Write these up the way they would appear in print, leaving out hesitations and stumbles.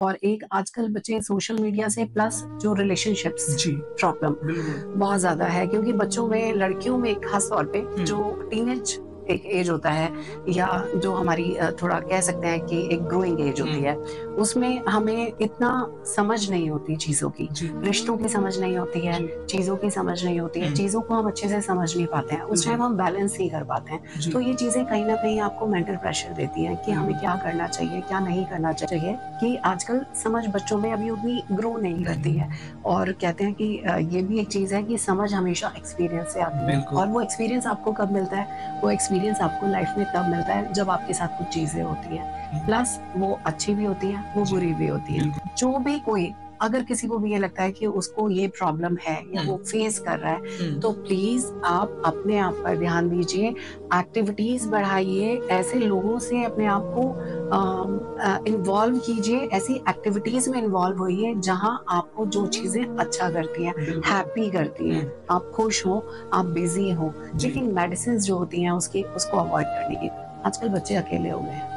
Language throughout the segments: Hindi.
और एक आजकल बच्चे सोशल मीडिया से प्लस जो रिलेशनशिप्स जी, प्रॉब्लम बिल्कुल। बहुत ज़्यादा है, क्योंकि बच्चों में, लड़कियों में खास तौर पे हुँ, जो टीनेज एक एज होता है, या जो हमारी थोड़ा कह सकते हैं कि एक ग्रोइंग एज होती हुँ, है, उसमें हमें इतना समझ नहीं होती चीज़ों की, जी, रिश्तों की समझ नहीं होती है, जी, चीज़ों की समझ नहीं होती है, हुँ, चीज़ों को हम अच्छे से समझ नहीं पाते हैं, उस बिल्कुल, टाइम हम बैलेंस नहीं कर पाते हैं। जी, तो ये चीज़ें कहीं न कहीं आपको मेंटल प्रेशर देती हैं कि हमें बिल्कुल, क्या करना चाहिए, क्या नहीं करना चाहिए, कि आजकल समझ बच्चों में अभी उतनी ग्रो नहीं करती नहीं, है। और कहते हैं कि ये भी एक चीज़ है कि समझ हमेशा एक्सपीरियंस से आती है, बिल्कुल, और वो एक्सपीरियंस आपको कब मिलता है? वो एक्सपीरियंस आपको लाइफ में तब मिलता है जब आपके साथ कुछ चीज़ें होती हैं। हुँ, प्लस वो अच्छी भी होती हैं, वो जी, बुरी भी होती हैं। बिल्कुल, जो भी कोई, अगर किसी को भी ये लगता है कि उसको ये प्रॉब्लम है या हुँ, वो फेस कर रहा है, हुँ, तो प्लीज़ आप अपने आप पर ध्यान दीजिए, एक्टिविटीज़ बढ़ाइए, ऐसे लोगों से अपने आप को इन्वॉल्व कीजिए, ऐसी एक्टिविटीज़ में इन्वॉल्व होइए जहाँ आपको जो चीज़ें अच्छा करती हैं, बिल्कुल, हैप्पी करती हुँ, हैं, आप खुश हो, आप बिज़ी हो। जी, लेकिन मेडिसिन्स जो होती हैं उसको अवॉइड करने की। आजकल बच्चे अकेले हो गए हैं।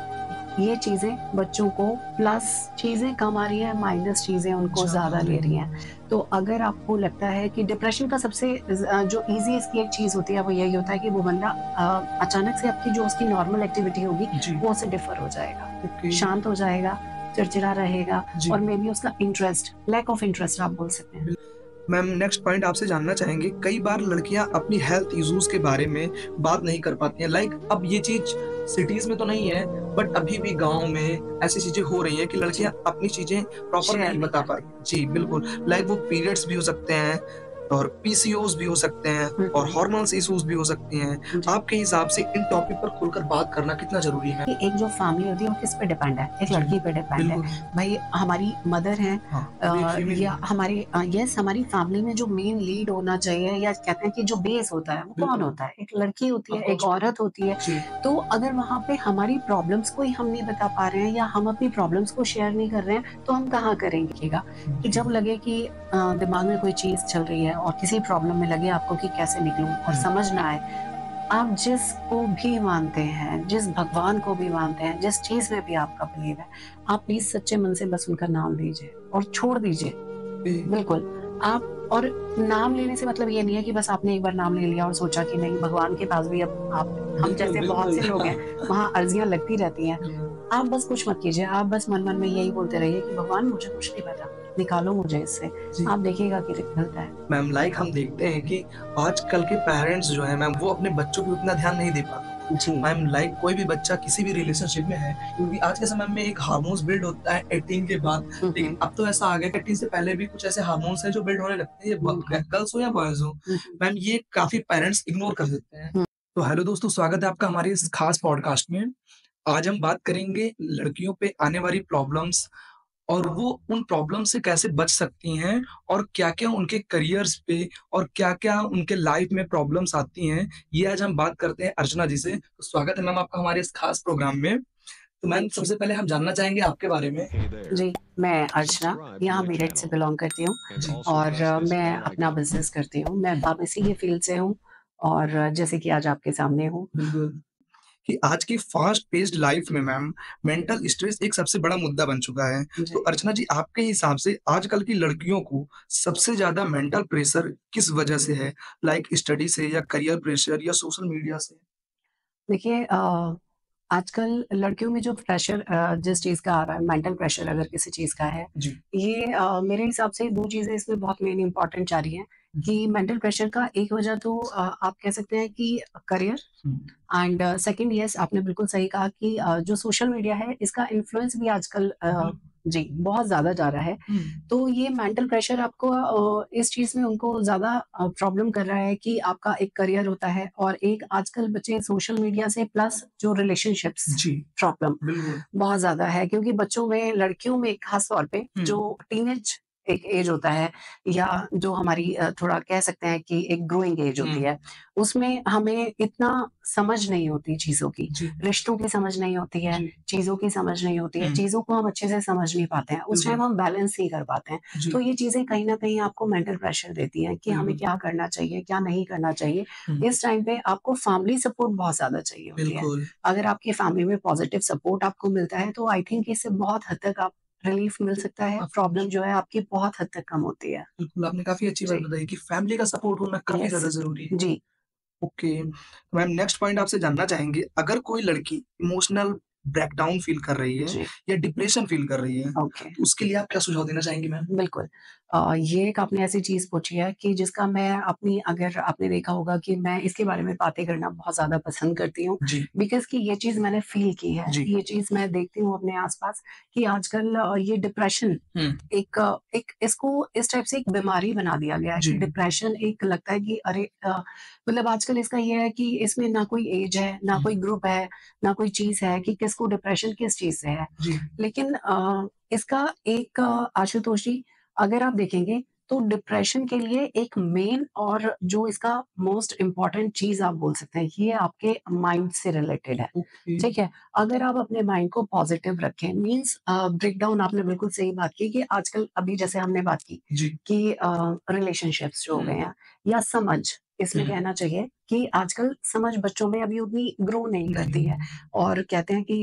ये चीज़ें बच्चों को, प्लस चीज़ें कम आ रही हैं, माइनस चीज़ें उनको ज़्यादा ज़्यादा हो ले रही रही है। हैं। तो अगर आपको लगता है कि डिप्रेशन का सबसे जो ईज़ी इसकी एक चीज़ होती है, वो यही होता है कि वो बंदा अचानक से आपकी जो उसकी नॉर्मल एक्टिविटी होगी, जी, वो उससे डिफ़र हो जाएगा। ओके, शांत हो जाएगा, चिड़चिड़ा रहेगा, जी, और मे बी उसका इंटरेस्ट, लैक ऑफ इंटरेस्ट आप बोल सकते हैं। बिल मैम नेक्स्ट पॉइंट आपसे जानना चाहेंगे, कई बार लड़कियाँ अपनी हेल्थ इश्यूज़ के बारे में बात नहीं कर पाती हैं, लाइक अब ये चीज़ सिटीज़ में तो नहीं है, बट अभी भी गाँव में ऐसी चीज़ें हो रही हैं कि जी, लड़कियाँ अपनी चीज़ें प्रॉपर शेयर नहीं नहीं बता पा करते। रही हैं। जी, बिल्कुल, लाइक वो पीरियड्स भी हो सकते हैं और पीसीओज़ भी हो सकते हैं हुँ, और हुँ। हार्मोन्स इश्यूज़ भी हो सकती हैं। जी। आपके हिसाब से इन टॉपिक पर खुलकर बात करना कितना ज़रूरी है? कि एक जो फैमिली होती है वो किस पे डिपेंड है? एक जी, लड़की पे डिपेंड है। बिल्कुल, भई हमारी मदर हैं, हाँ, वो एक फीमेल या ही है। हमारे यस, हमारी फैमिली में जो मेन लीड होना चाहिए, या कहते हैं कि जो बेस होता है, वो कौन बिल्कुल, होता है? एक लड़की होती है, एक अप्रोक्स औरत होती है। जी, तो अगर वहाँ पे हमारी प्रॉब्लम्स को ही हम नहीं बता पा रहे हैं, या हम अपनी प्रॉब्लम्स को शेयर नहीं कर रहे हैं, तो हम कहाँ करेंगेगा? कि जी, जब लगे कि दिमाग में कोई चीज़ चल रही है, और किसी प्रॉब्लम में लगे आपको कि कैसे निकलूँ और हुँ, समझ ना आए, आप जिसको भी मानते हैं, जिस भगवान को भी मानते हैं, जिस चीज़ में भी आपका बिलीव है, आप प्लीज़ सच्चे मन से बस उनका नाम लीजिए और छोड़ दीजिए। ए बिल्कुल, आप, और नाम लेने से मतलब ये नहीं है कि बस आपने एक बार नाम ले लिया और सोचा कि नहीं, भगवान के पास भी अब आप, हम बिल्कुल, जैसे बहुत बिल्कुल। से लोग हैं, वहाँ अर्ज़ियाँ लगती रहती हैं। हुँ, आप बस कुछ मत कीजिए, आप बस मन-मन में यही बोलते रहिए कि भगवान मुझे कुछ नहीं पता, निकालो मुझे इससे। जी। आप देखिएगा कि निकलता है। मैम लाइक हम देखते हैं कि आजकल के पेरेंट्स जो हैं मैम वो अपने बच्चों पे उतना ध्यान नहीं दे पाते हैं। जी। मैम लाइक कोई भी बच्चा किसी भी रिलेशनशिप में है हुँ, क्योंकि आज के समय में एक हार्मोन्स बिल्ड होता है 18 के बाद, हुँ, लेकिन हुँ, अब तो ऐसा आ गया कि 18 से पहले भी कुछ ऐसे हार्मोन्स हैं जो बिल्ड होने लगते हैं, ये हुँ, हुँ, गर्ल्स हो या बॉयज हो। हुँ, हुँ, मैम ये काफी पेरेंट्स इग्नोर कर देते हैं। हुँ। तो हेलो दोस्तों, स्वागत है आपका हमारे इस खास पॉडकास्ट में। आज हम बात करेंगे लड़कियों पे आने वाली प्रॉब्लम्स और वो उन प्रॉब्लम से कैसे बच सकती हैं और क्या-क्या उनके करियर्स पे और क्या-क्या उनके लाइफ में प्रॉब्लम्स आती हैं, ये आज हम बात करते हैं अर्चना जी से। तो स्वागत है मैम आपका हमारे इस खास प्रोग्राम में। तो मैम थैंक यू। सबसे पहले हम जानना चाहेंगे आपके बारे में। जी, मैं अर्चना यहाँ मेरठ से बिलॉन्ग करती हूँ, जी, और मैं अपना बिज़नेस करती हूँ। मैं फार्मेसी के फ़ील्ड से हूँ, और जैसे कि आज आपके सामने हूँ। बिल्कुल। कि आज की फास्ट पेस्ड लाइफ में मैम मेंटल स्ट्रेस एक सबसे बड़ा मुद्दा बन चुका है। तो जी। अर्चना जी आपके हिसाब से आजकल की लड़कियों को सबसे ज़्यादा मेंटल प्रेशर किस वजह से है? लाइक स्टडी से या करियर प्रेशर या सोशल मीडिया से? देखिए, आजकल लड़कियों में जो प्रेशर जिस चीज़ का आ रहा है, मेंटल प्रेशर अगर किसी चीज़ का है, जी। ये मेरे हिसाब से 2 चीज़ें इसमें बहुत मेन इम्पोर्टेंट जा रही हैं, हुँ, कि मेंटल प्रेशर का एक वजह तो आप कह सकते हैं कि career, hmm, and second, yes, आपने बिल्कुल सही कहा कि जो सोशल मीडिया है, इसका इन्फ्लुएंस भी आजकल जी, बहुत ज़्यादा जा रहा है। हुँ, तो ये मेंटल प्रेशर आपको इस चीज़ में उनको ज़्यादा प्रॉब्लम कर रहा है कि आपका एक करियर होता है, और एक आजकल बच्चे सोशल मीडिया से प्लस जो रिलेशनशिप्स जी, प्रॉब्लम बिल्कुल। बहुत ज़्यादा है, क्योंकि बच्चों में, लड़कियों में खास तौर पे हुँ, जो टीनेज एक एज होता है, या जो हमारी थोड़ा कह सकते हैं कि एक ग्रोइंग एज हुँ, होती है, उसमें हमें इतना समझ नहीं होती चीज़ों की, जी, रिश्तों की समझ नहीं होती है, जी, चीज़ों की समझ नहीं होती है, हुँ, चीज़ों को हम अच्छे से समझ नहीं पाते हैं, उस बिल्कुल। टाइम हम बैलेंस नहीं कर पाते हैं। जी, तो ये चीज़ें कहीं न कहीं आपको मेंटल प्रेशर देती हैं कि हमें बिल्कुल। क्या करना चाहिए, क्या नहीं करना चाहिए। हुँ, इस टाइम पे आपको फैमिली सपोर्ट बहुत ज़्यादा चाहिए होती है। बिल्कुल। अगर आपकी फैमिली में पॉजिटिव सपोर्ट आपको मिलता है, तो आई थिंक इससे बहुत हद तक आप रिलीफ मिल सकता है, ऑफ प्रॉब्लम कोर्स। जो है आपकी बहुत हद तक कम होती है। बिल्कुल, आपने काफ़ी अच्छी बात जी, बताई कि फैमिली का सपोर्ट होना काफ़ी यस, ज़्यादा ज़रूरी है। जी, ओके, तो मैम नेक्स्ट पॉइंट आपसे जानना चाहेंगे, अगर कोई लड़की इमोशनल ब्रेकडाउन फ़ील कर रही है जी, या डिप्रेशन फ़ील कर रही है, ओके। तो उसके लिए आप क्या सुझाव देना चाहेंगी मैम? बिल्कुल। ये एक आपने ऐसी चीज़ पूछी है कि जिसका मैं अपनी अगर आपने देखा होगा कि मैं इसके बारे में बातें करना बहुत ज़्यादा पसंद करती हूँ, जी, बिकॉज़ कि ये चीज़ मैंने फ़ील की है। जी। ये चीज़ मैं देखती हूँ अपने आस-पास कि आजकल ये डिप्रेशन हुँ, एक इसको इस टाइप से एक बीमारी बना दिया गया है जी, कि डिप्रेशन एक लगता है कि अरे मतलब आजकल इसका ये है कि इसमें ना कोई ऐज है, ना कोई हुँ, ग्रुप है, ना कोई चीज़ है कि किसको डिप्रेशन किस चीज़ से है। जी, लेकिन इसका एक आशुतोष जी, अगर आप देखेंगे तो डिप्रेशन के लिए एक मेन और जो इसका मोस्ट इम्पोर्टेंट चीज़ आप बोल सकते हैं, ये आपके माइंड से रिलेटेड है। ओके, ठीक है? अगर आप अपने माइंड को पॉज़िटिव रखें मीन्स ब्रेकडाउन आपने बिल्कुल सही बात की कि आजकल अभी जैसे हमने बात की जी, कि रिलेशनशिप्स जो हो हुँ, गए हैं या समझ, इसमें हुँ, कहना चाहिए कि आजकल समझ बच्चों में अभी उतनी ग्रो नहीं करती नहीं, है। और कहते हैं कि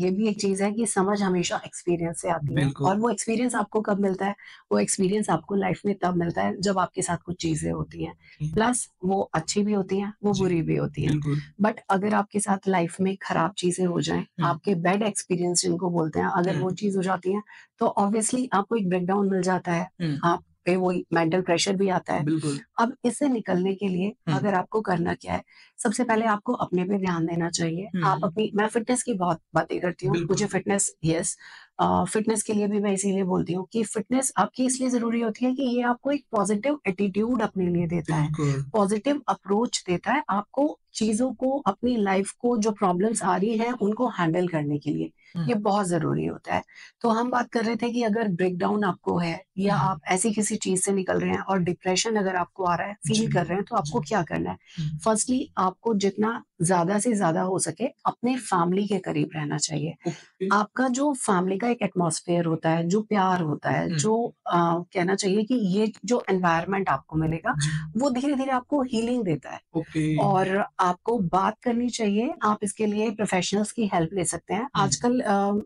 ये भी एक चीज़ है कि समझ हमेशा एक्सपीरियंस से आती है बिल्कुल, और वो एक्सपीरियंस आपको कब मिलता है? वो एक्सपीरियंस आपको लाइफ में तब मिलता है जब आपके साथ कुछ चीज़ें होती हैं। हुँ, प्लस वो अच्छी भी होती हैं, वो जी, बुरी भी होती हैं। बिल्कुल, बट अगर आपके साथ लाइफ में खराब चीज़ें हो जाएँ, हुँ, आपके बैड एक्सपीरियंस जिनको बोलते हैं, अगर हुँ, वो चीज़ हो जाती है, तो ऑब्वियसली आपको एक ब्रेकडाउन मिल जाता है। हुँ, आप पे वही मेंटल प्रेशर भी आता है। बिल्कुल, अब इससे निकलने के लिए हुँ, अगर आपको करना क्या है, सबसे पहले आपको अपने पे ध्यान देना चाहिए। आप हुँ, अपनी मैं फ़िटनेस की बहुत बातें करती हूँ। मुझे बिल्कुल, फ़िटनेस यस फ़िटनेस के लिए भी मैं इसीलिए बोलती हूँ कि फ़िटनेस आपकी इसलिए ज़रूरी होती है कि ये आपको एक पॉज़िटिव एटीट्यूड अपने लिए देता है। बिल्कुल, पॉज़िटिव अप्रोच देता है आपको चीज़ों को, अपनी लाइफ़ को जो प्रॉब्लम्स आ रही हैं, उनको हैंडल करने के लिए। हुँ, ये बहुत ज़रूरी होता है। तो हम बात कर रहे थे कि अगर ब्रेकडाउन आपको है या हुँ, आप ऐसी किसी चीज़ से निकल रहे हैं और डिप्रेशन अगर आपको आ रहा है, फ़ील जी, कर रहे हैं, तो जी, आपको क्या करना है? हुँ, फ़र्स्टली आपको जितना ज़्यादा से ज़्यादा हो सके अपने फैमिली के करीब रहना चाहिए। ओके, आपका जो फैमिली का एक एटमॉस्फेयर होता है, जो प्यार होता है, हुँ, जो कहना चाहिए कि ये जो एनवायरनमेंट आपको मिलेगा, जी, वो धीरे-धीरे आपको हीलिंग देता है। ओके, और आपको बात करनी चाहिए, आप इसके लिए प्रोफ़ेशनल्स की हेल्प ले सकते हैं। हुँ, आजकल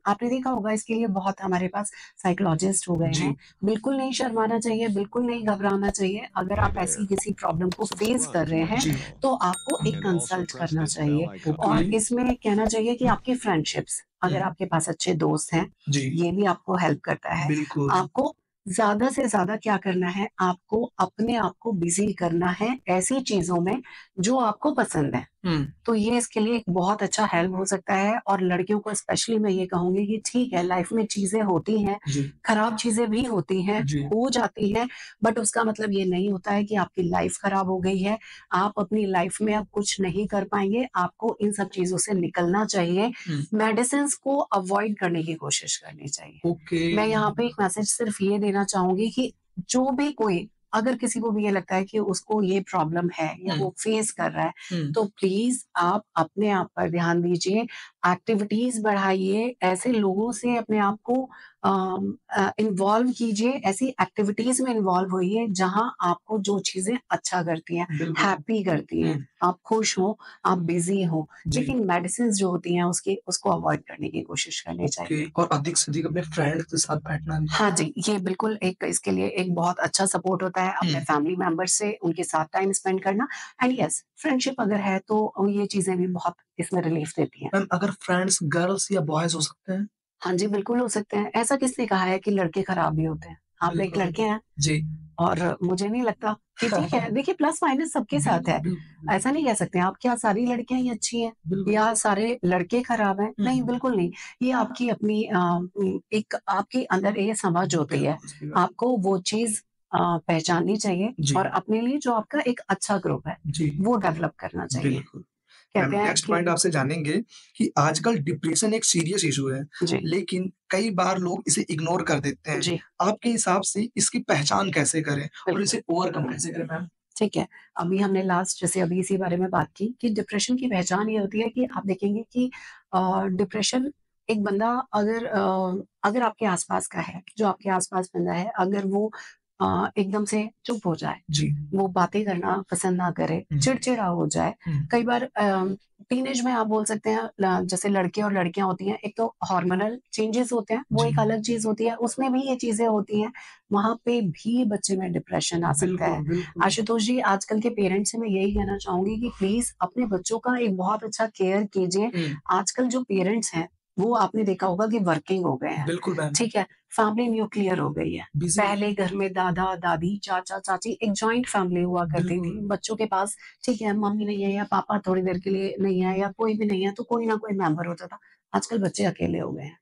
आपने देखा होगा इसके लिए बहुत हमारे पास साइकोलॉजिस्ट हो गए हैं। जी, बिल्कुल नहीं शर्माना चाहिए, बिल्कुल नहीं घबराना चाहिए। अगर Hey आप ऐसी there. किसी प्रॉब्लम को फ़ेस कर Subscribe to रहे my हैं, जी, channel तो आपको एक and also कंसल्ट press करना this bell चाहिए। icon. ओके, और इसमें कहना चाहिए कि आपकी फ्रेंडशिप्स, हुँ, अगर आपके पास अच्छे दोस्त हैं, जी, ये भी आपको हेल्प करता है। बिल्कुल, आपको ज़्यादा से ज़्यादा क्या करना है, आपको अपने आप को बिज़ी करना है ऐसी चीज़ों में जो आपको पसंद है। हुँ, तो ये इसके लिए एक बहुत अच्छा हेल्प हो सकता है और लड़कियों को स्पेशली मैं ये कहूँगी कि ठीक है, लाइफ में चीज़ें होती हैं, जी, खराब चीज़ें भी होती हैं, जी, हो जाती हैं, बट उसका मतलब ये नहीं होता है कि आपकी लाइफ खराब हो गई है। आप अपनी लाइफ में अब कुछ नहीं कर पाएँगे, आपको इन सब चीज़ों से निकलना चाहिए। हुँ, मेडिसिन्स को अवॉइड करने की कोशिश करनी चाहिए। ओके, मैं यहाँ पे एक मैसेज सिर्फ ये देना चाहूँगी कि जो भी कोई अगर किसी को भी ये लगता है कि उसको ये प्रॉब्लम है या हुँ, वो फेस कर रहा है, हुँ, तो प्लीज़ आप अपने आप पर ध्यान दीजिए, एक्टिविटीज़ बढ़ाइए, ऐसे लोगों से अपने आप को इन्वॉल्व कीजिए, ऐसी एक्टिविटीज़ में इन्वॉल्व होइए जहाँ आपको जो चीज़ें अच्छा करती हैं, बिल्कुल, हैप्पी करती हुँ, हैं, आप खुश हो, आप बिज़ी हो। जी, लेकिन मेडिसिन्स जो होती हैं उसको अवॉइड करने की कोशिश करनी ओके चाहिए। और अधिक से अधिक अपने फ्रेंड्स के साथ बैठना भी। हाँ जी, ये बिल्कुल एक इसके लिए एक बहुत अच्छा सपोर्ट होता है, हुँ, अपने फैमिली मेंबर्स से उनके साथ टाइम स्पेंड करना एंड येस फ्रेंडशिप अगर है तो ये चीज़ें भी बहुत इसमें रिलीफ देती हैं। मैम अगर फ्रेंड्स गर्ल्स या बॉयज़ हो सकते हैं? हाँ जी, बिल्कुल हो सकते हैं। ऐसा किसने कहा है कि लड़के खराब भी होते हैं? आप एक बिल्कुल, लड़के हैं जी। और मुझे नहीं लगता कि ठीक है, देखिए प्लस माइनस सबके साथ बिल्कुल, है। बिल्कुल, ऐसा नहीं कह सकते आप क्या सारी लड़कियाँ ही अच्छी हैं बिल्कुल। या सारे लड़के खराब हैं? हुँ, नहीं, बिल्कुल नहीं। ये आपकी अपनी एक आपके अंदर ये समझ होती है। बिल्कुल सही बात। आपको वो चीज़ पहचाननी चाहिए जी, और अपने लिए जो आपका एक अच्छा ग्रुप है, जी, वो डेवलप करना चाहिए। बिल्कुल। मैम कहते हैं नेक्स्ट कि पॉइंट आपसे जानेंगे कि आजकल डिप्रेशन एक सीरियस इश्यू है, जी, लेकिन कई बार लोग इसे इग्नोर कर देते हैं। जी, आपके हिसाब से इसकी पहचान कैसे करें और बिल्कुल। इसे ओवरकम कैसे करें मैम? ठीक है। अभी हमने लास्ट जैसे अभी इसी बारे में बात की कि डिप्रेशन की पहचान ये होती है कि आप देखेंगे कि डिप्रेशन एक बंदा अगर आपके आस-पास का है, जो आपके आस-पास बंदा है, अगर वो एकदम से चुप हो जाए, जी, वो बातें करना पसंद ना करे, हुँ, चिड़चिड़ा हो जाए, हुँ, कई बार टीनेज में आप बोल सकते हैं जैसे लड़के और लड़कियां होती हैं, एक तो हार्मोनल चेंजेस होते हैं, वो जी, एक अलग चीज होती है, उसमें भी ये चीजें होती हैं। वहां पे भी बच्चे में डिप्रेशन आ सकता बिल्कुल, है। बिल्कुल। आशुतोष जी, आजकल के पेरेंट्स से मैं यही कहना चाहूंगी कि प्लीज अपने बच्चों का एक बहुत अच्छा केयर कीजिए। हुँ, आजकल जो पेरेंट्स हैं वो आपने देखा होगा कि वर्किंग हो गए हैं, बिल्कुल मैम, ठीक है, फैमिली न्यूक्लियर हो गई है। बिज़ी पहले घर में दादा दादी चाचा चाची एक जॉइंट फैमिली हुआ करती बिल्कुल, थी, बच्चों के पास ठीक है, मम्मी नहीं है या पापा थोड़ी देर के लिए नहीं है या कोई भी नहीं है, तो कोई ना कोई मेंबर होता था। आजकल बच्चे अकेले हो गए हैं।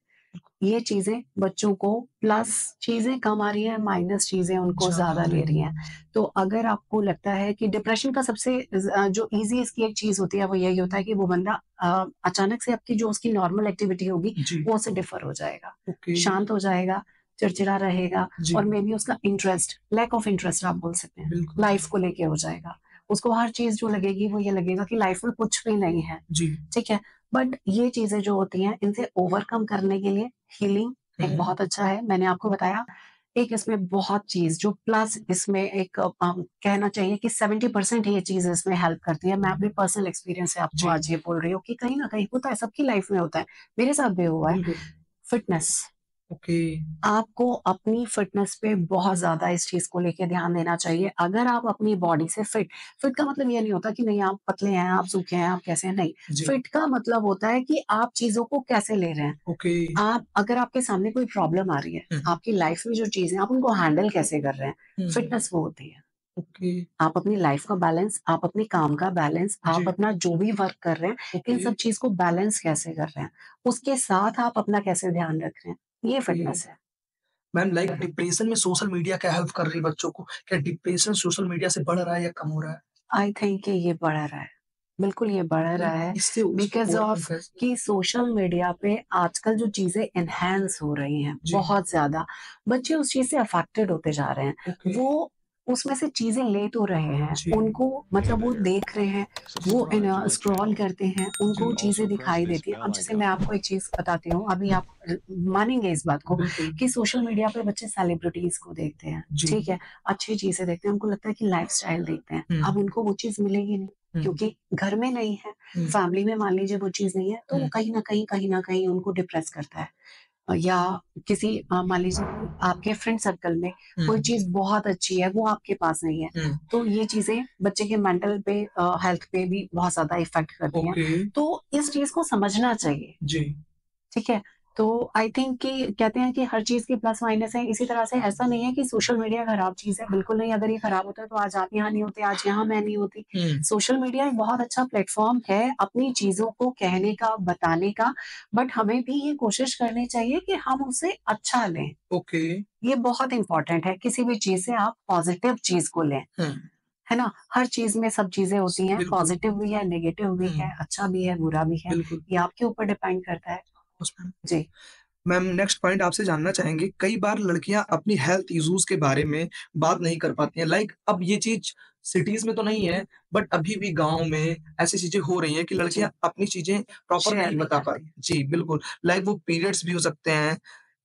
ये चीज़ें बच्चों को प्लस चीज़ें कम आ रही हैं, माइनस चीज़ें उनको ज़्यादा ज़्यादा हो ले रही रही है। हैं। तो अगर आपको लगता है कि डिप्रेशन का सबसे जो ईज़ी इसकी एक चीज़ होती है, वो यही होता है कि वो बंदा अचानक से आपकी जो उसकी नॉर्मल एक्टिविटी होगी, जी, वो उससे डिफ़र हो जाएगा। ओके, शांत हो जाएगा, चिड़चिड़ा रहेगा जी, और मेबी उसका इंटरेस्ट, लैक ऑफ इंटरेस्ट आप बोल सकते हैं, बिल्कुल, लाइफ़ को लेके हो जाएगा। उसको हर चीज़ जो लगेगी, वो ये लगेगा कि लाइफ़ में कुछ भी नहीं है। जी, ठीक है? बट ये चीज़ें जो होती हैं, इनसे ओवरकम करने के लिए हीलिंग एक हुँ, बहुत अच्छा है। मैंने आपको बताया, एक इसमें बहुत चीज़ जो प्लस इसमें एक कहना चाहिए कि 70% ये चीज़ इसमें हेल्प करती है। मैं अपने पर्सनल एक्सपीरियंस से आपको जी, आज ये बोल रही हूँ कि कहीं न कहीं होता है, सबकी लाइफ़ में होता है। मेरे साथ भी हुआ है। बिल्कुल, फिटनेस, ओके, आपको अपनी फिटनेस पे बहुत ज़्यादा इस चीज़ को लेके ध्यान देना चाहिए। अगर आप अपनी बॉडी से फिट का मतलब ये नहीं होता कि नहीं आप पतले हैं, आप सूखे हैं, आप कैसे हैं, नहीं। जी, फिट का मतलब होता है कि आप चीज़ों को कैसे ले रहे हैं। ओके, आप अगर आपके सामने कोई प्रॉब्लम आ रही है, हुँ, आपकी लाइफ में जो चीज़ें हैं, आप उनको हैंडल कैसे कर रहे हैं, हुँ, फिटनेस वो होती है। ओके, आप अपनी लाइफ का बैलेंस, आप अपने काम का बैलेंस, आप जी, अपना जो भी वर्क कर रहे हैं, इन ओके, सब चीज़ को बैलेंस कैसे कर रहे हैं, उसके साथ आप अपना कैसे ध्यान रख रहे हैं, ये ओके। फिटनेस है। मैम लाइक डिप्रेशन में सोशल मीडिया क्या हेल्प कर रही है बच्चों को? क्या डिप्रेशन सोशल मीडिया से बढ़ रहा है या कम हो रहा है? आई थिंक कि ये बढ़ रहा है। बिल्कुल ये बढ़ रहा लाइक है इससे उसको बिकॉज़ ओवरकम ऑफ कैसे? कि सोशल मीडिया पे आजकल जो चीज़ें एनहांस हो रही हैं, जी, बहुत ज़्यादा, बच्चे उस चीज़ से अफ़ेक्टेड होते जा रहे हैं। ओके, वो उसमें से चीज़ें ले तो रहे हैं, जी, उनको मतलब वो देख रहे हैं, वो स्क्रॉल करते हैं, उनको जी, चीज़ें दिखाई देती हैं। अब जैसे मैं आपको एक चीज़ बताती हूँ, अभी आप मानेंगे इस बात को बिल्कुल, कि सोशल मीडिया पे बच्चे सेलिब्रिटीज़ को देखते हैं, जी, ठीक है? अच्छी चीज़ें देखते हैं, उनको लगता है कि लाइफ़स्टाइल देखते हैं। हुँ, अब उनको वो चीज़ मिलेगी नहीं, हुँ, क्योंकि घर में नहीं है, हुँ, फैमिली में मान लीजिए वो चीज़ नहीं है, तो वो हुँ, कहीं न कहीं उनको डिप्रेस करता है। या किसी मान लीजिए कि आपके फ्रेंड सर्कल में हुँ, कोई चीज़ बहुत अच्छी है, वो आपके पास नहीं है। हुँ, तो ये चीज़ें बच्चे के मेंटल पे हेल्थ पे भी बहुत ज़्यादा इफ़ेक्ट करती हैं। ओके, तो इस चीज़ को समझना चाहिए। जी, ठीक है? तो आई थिंक कि कहते हैं कि हर चीज़ के प्लस माइनस हैं, इसी तरह से ऐसा नहीं है कि सोशल मीडिया खराब चीज़ है, बिल्कुल नहीं, अगर ये खराब होता तो आज आप यहाँ नहीं होते, आज यहाँ मैं नहीं होती। हुँ, सोशल मीडिया एक बहुत अच्छा प्लेटफ़ॉर्म है अपनी चीज़ों को कहने का, बताने का, बट हमें भी ये कोशिश करनी चाहिए कि हम उसे अच्छा लें। ओके, ये बहुत इम्पोर्टेंट है, किसी भी चीज़ से आप पॉज़िटिव चीज़ को लें, हुँ, है ना? हर चीज़ में सब चीज़ें होती हैं, बिल्कुल, पॉज़िटिव भी है, नेगेटिव भी हुँ, है, अच्छा भी है, बुरा भी है। बिल्कुल, ये आपके ऊपर डिपेंड करता है। उसमें जी। मैम नेक्स्ट पॉइंट आपसे जानना चाहेंगे, कई बार लड़कियाँ अपनी हेल्थ इश्यूज़ के बारे में बात नहीं कर पाती हैं। लाइक अब ये चीज़ सिटीज़ में तो नहीं है, बट अभी भी गाँव में ऐसी चीज़ें हो रही हैं कि जी, लड़कियाँ अपनी चीज़ें प्रॉपर शेयर नहीं नहीं बता पा करते। रही। जी, बिल्कुल। लाइक वो पीरियड्स भी हो सकते हैं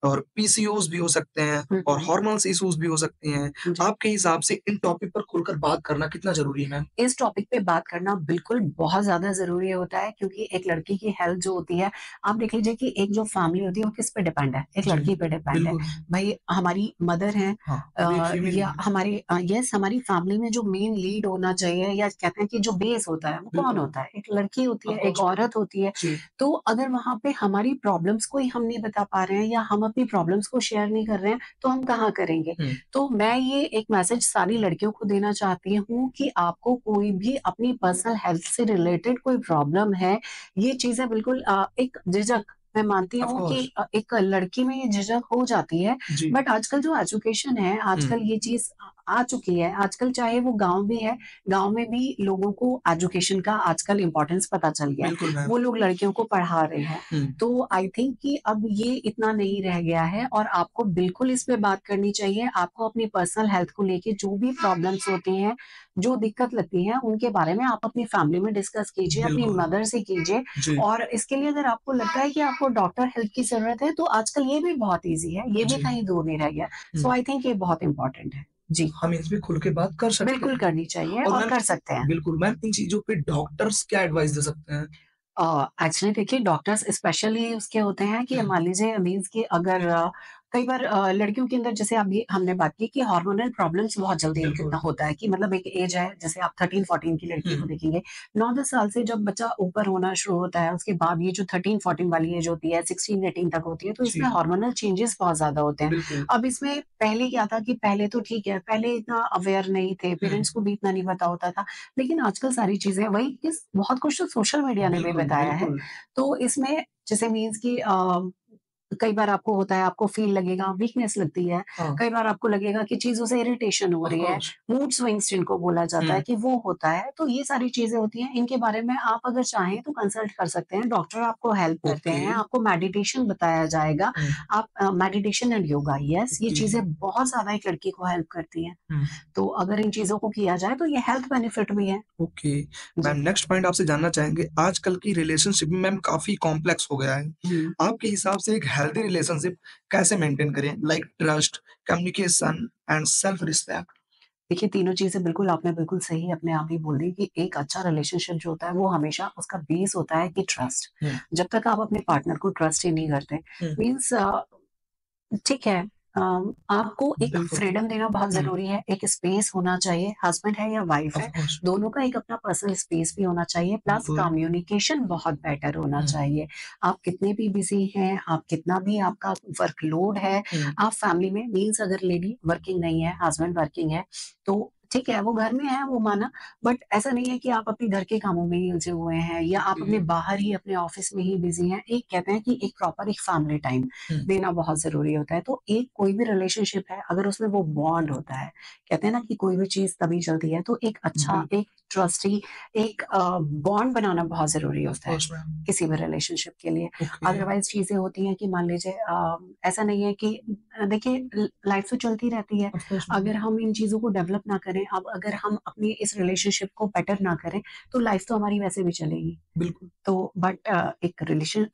और पीसीओज़ भी हो सकते हैं हुँ, और हुँ। हार्मोन्स इश्यूज़ भी हो सकती हैं। जी। आपके हिसाब से इन टॉपिक पर खुलकर बात करना कितना ज़रूरी है मैम? इस टॉपिक पे बात करना बिल्कुल बहुत ज़्यादा ज़रूरी होता है, क्योंकि एक लड़की की हेल्थ जो होती है, आप देख लीजिए कि एक जो फैमिली होती है वो किस पे डिपेंड है? एक जी, लड़की पे डिपेंड है। बिल्कुल। भई हमारी मदर हैं हाँ, वो एक फीमेल ही या है। हमारी यस हमारी फैमिली में जो मेन लीड होना चाहिए या कहते हैं कि जो बेस होता है वो कौन बिल्कुल, होता है? एक लड़की होती है, ऑफ़ एक कोर्स। औरत होती है। जी, तो अगर वहाँ पे हमारी प्रॉब्लम्स को ही हम नहीं बता पा रहे हैं या हम अपनी प्रॉब्लम्स को शेयर नहीं कर रहे हैं, तो हम कहाँ करेंगे? हुँ, तो मैं ये एक मैसेज सारी लड़कियों को देना चाहती हूँ कि आपको कोई भी अपनी पर्सनल हेल्थ से रिलेटेड कोई प्रॉब्लम है, ये चीज़ें बिल्कुल एक झिझक मैं मानती ऑफ़ हूँ कि कोर्स। एक लड़की में ये झिझक हो जाती है, जी, बट आजकल जो एजुकेशन है, हुँ, आजकल ये चीज़ आ चुकी है। आजकल चाहे वो गाँव भी है, गाँव में भी लोगों को एजुकेशन का आजकल इम्पोर्टेंस पता चल गया है। बिल्कुल मैम। वो लोग लड़कियों को पढ़ा रहे हैं। हुँ, तो आई थिंक कि अब ये इतना नहीं रह गया है और आपको बिल्कुल इस पे बात करनी चाहिए। आपको अपनी पर्सनल हेल्थ को लेके जो भी प्रॉब्लम्स होती हैं, जो दिक्कत लगती है, उनके बारे में आप अपनी फैमिली में डिस्कस कीजिए, अपनी बिल्कुल। मदर से कीजिए जी, और इसके लिए अगर आपको लगता है कि आपको डॉक्टर हेल्प की ज़रूरत है, तो आजकल ये भी बहुत ईज़ी है, ये भी जी, कहीं दूर नहीं रह गया। हुँ। सो आई थिंक ये बहुत इम्पोर्टेंट है। जी, हम इस पे खुल के बात कर सकते बिल्कुल हैं करनी चाहिए और और मैम कर सकते हैं। बिल्कुल, मैम इन चीज़ों पे डॉक्टर्स क्या एडवाइस दे सकते हैं? एक्चुअली देखिए डॉक्टर्स स्पेशली उसके होते हैं कि हुँ, मान लीजिए मीन्स कि अगर कई बार लड़कियों के अंदर जैसे अभी हमने बात की कि हार्मोनल प्रॉब्लम्स बहुत जल्दी बिल्कुल। होता है कि मतलब एक एज है जैसे आप 13-14 की लड़की को हुँ, देखेंगे 9-10 साल से जब बच्चा ऊपर होना शुरू होता है उसके बाद ये जो 13-14 वाली एज होती है 16-18 तक होती है तो इसमें जी, हार्मोनल चेंजेस बहुत ज्यादा होते हैं। बिल्कुल। अब इसमें पहले क्या था कि पहले तो ठीक है पहले इतना अवेयर नहीं थे हुँ, पेरेंट्स को भी इतना नहीं पता होता था लेकिन आजकल सारी चीजें वही इस बहुत कुछ तो सोशल मीडिया ने भी बिल्कुल, बताया है। बिल्कुल। तो इसमें जैसे मीन्स कि कई बार आपको होता है, आपको फ़ील लगेगा, वीकनेस लगती है। हाँ, कई बार आपको लगेगा कि चीज़ों से इरिटेशन हो ऑफ़ रही है, कोर्स। मूड स्विंग्स जिनको बोला जाता है हुँ, कि वो होता है। तो ये सारी चीज़ें होती हैं, इनके बारे में आप अगर चाहें तो कंसल्ट कर सकते हैं। डॉक्टर आपको हेल्प करते ओके। हैं, आपको मेडिटेशन बताया जाएगा। हुँ, आप मेडिटेशन एंड योगा यस, ये ओके। चीज़ें बहुत ज़्यादा एक लड़की को हेल्प करती हैं। हुँ, तो अगर इन चीज़ों को किया जाए तो ये हेल्थ बेनिफिट भी है। ओके। मैम जी। नेक्स्ट पॉइंट आपसे जानना चाहेंगे, आजकल की रिलेशनशिप में मैम काफ़ी कॉम्प्लेक्स हो गया है। हुँ। आपके हिसाब से एक हेल्दी रिलेशनशिप कैसे मेंटेन करें? Like trust, communication and self respect? देखिए, तीनों चीज़ें बिल्कुल आपने बिल्कुल सही अपने आप ही बोल दी कि एक अच्छा रिलेशनशिप जो होता है, वो हमेशा उसका बेस होता है कि ट्रस्ट। हुँ, जब तक आप अपने पार्टनर को ट्रस्ट ही नहीं करते, हुँ, मीन्स ठीक है आपको एक बिल्कुल। फ्रीडम देना बहुत हुँ, ज़रूरी है, एक स्पेस होना चाहिए, हस्बैंड है या वाइफ ऑफ़ है, कोर्स, दोनों का एक अपना पर्सनल स्पेस भी होना चाहिए, प्लस बिल्कुल। कम्युनिकेशन बहुत बेटर होना हुँ, चाहिए। आप कितने भी बिज़ी हैं, आप कितना भी आपका वर्कलोड है, हुँ, आप फैमिली में मीन्स अगर लेडी वर्किंग नहीं है, हस्बैंड वर्किंग है, तो ठीक है, वो घर में है, वो माना, बट ऐसा नहीं है कि आप अपने घर के कामों में ही उलझे हुए हैं या आप ओके। अपने बाहर ही अपने ऑफिस में ही बिज़ी हैं। एक कहते हैं कि एक प्रॉपर एक फैमिली टाइम हुँ, देना बहुत ज़रूरी होता है। तो एक कोई भी रिलेशनशिप है, अगर उसमें वो बॉन्ड होता है, कहते हैं ना कि कोई भी चीज़ तभी चलती है, तो एक अच्छा, बिल्कुल, एक ट्रस्टी, एक बॉन्ड बनाना बहुत ज़रूरी ऑफ़ होता है, कोर्स मैम। किसी भी रिलेशनशिप के लिए। ओके। अदरवाइज़ चीज़ें होती हैं कि मान लीजिए ऐसा नहीं है कि देखिए लाइफ़ तो चलती रहती है। ऑफ़ कोर्स मैम, अगर हम इन चीज़ों को डेवलप ना करें, अब अगर हम अपनी इस रिलेशनशिप को बेटर ना करें, तो लाइफ़ तो हमारी वैसे भी चलेगी। बिल्कुल। तो बट एक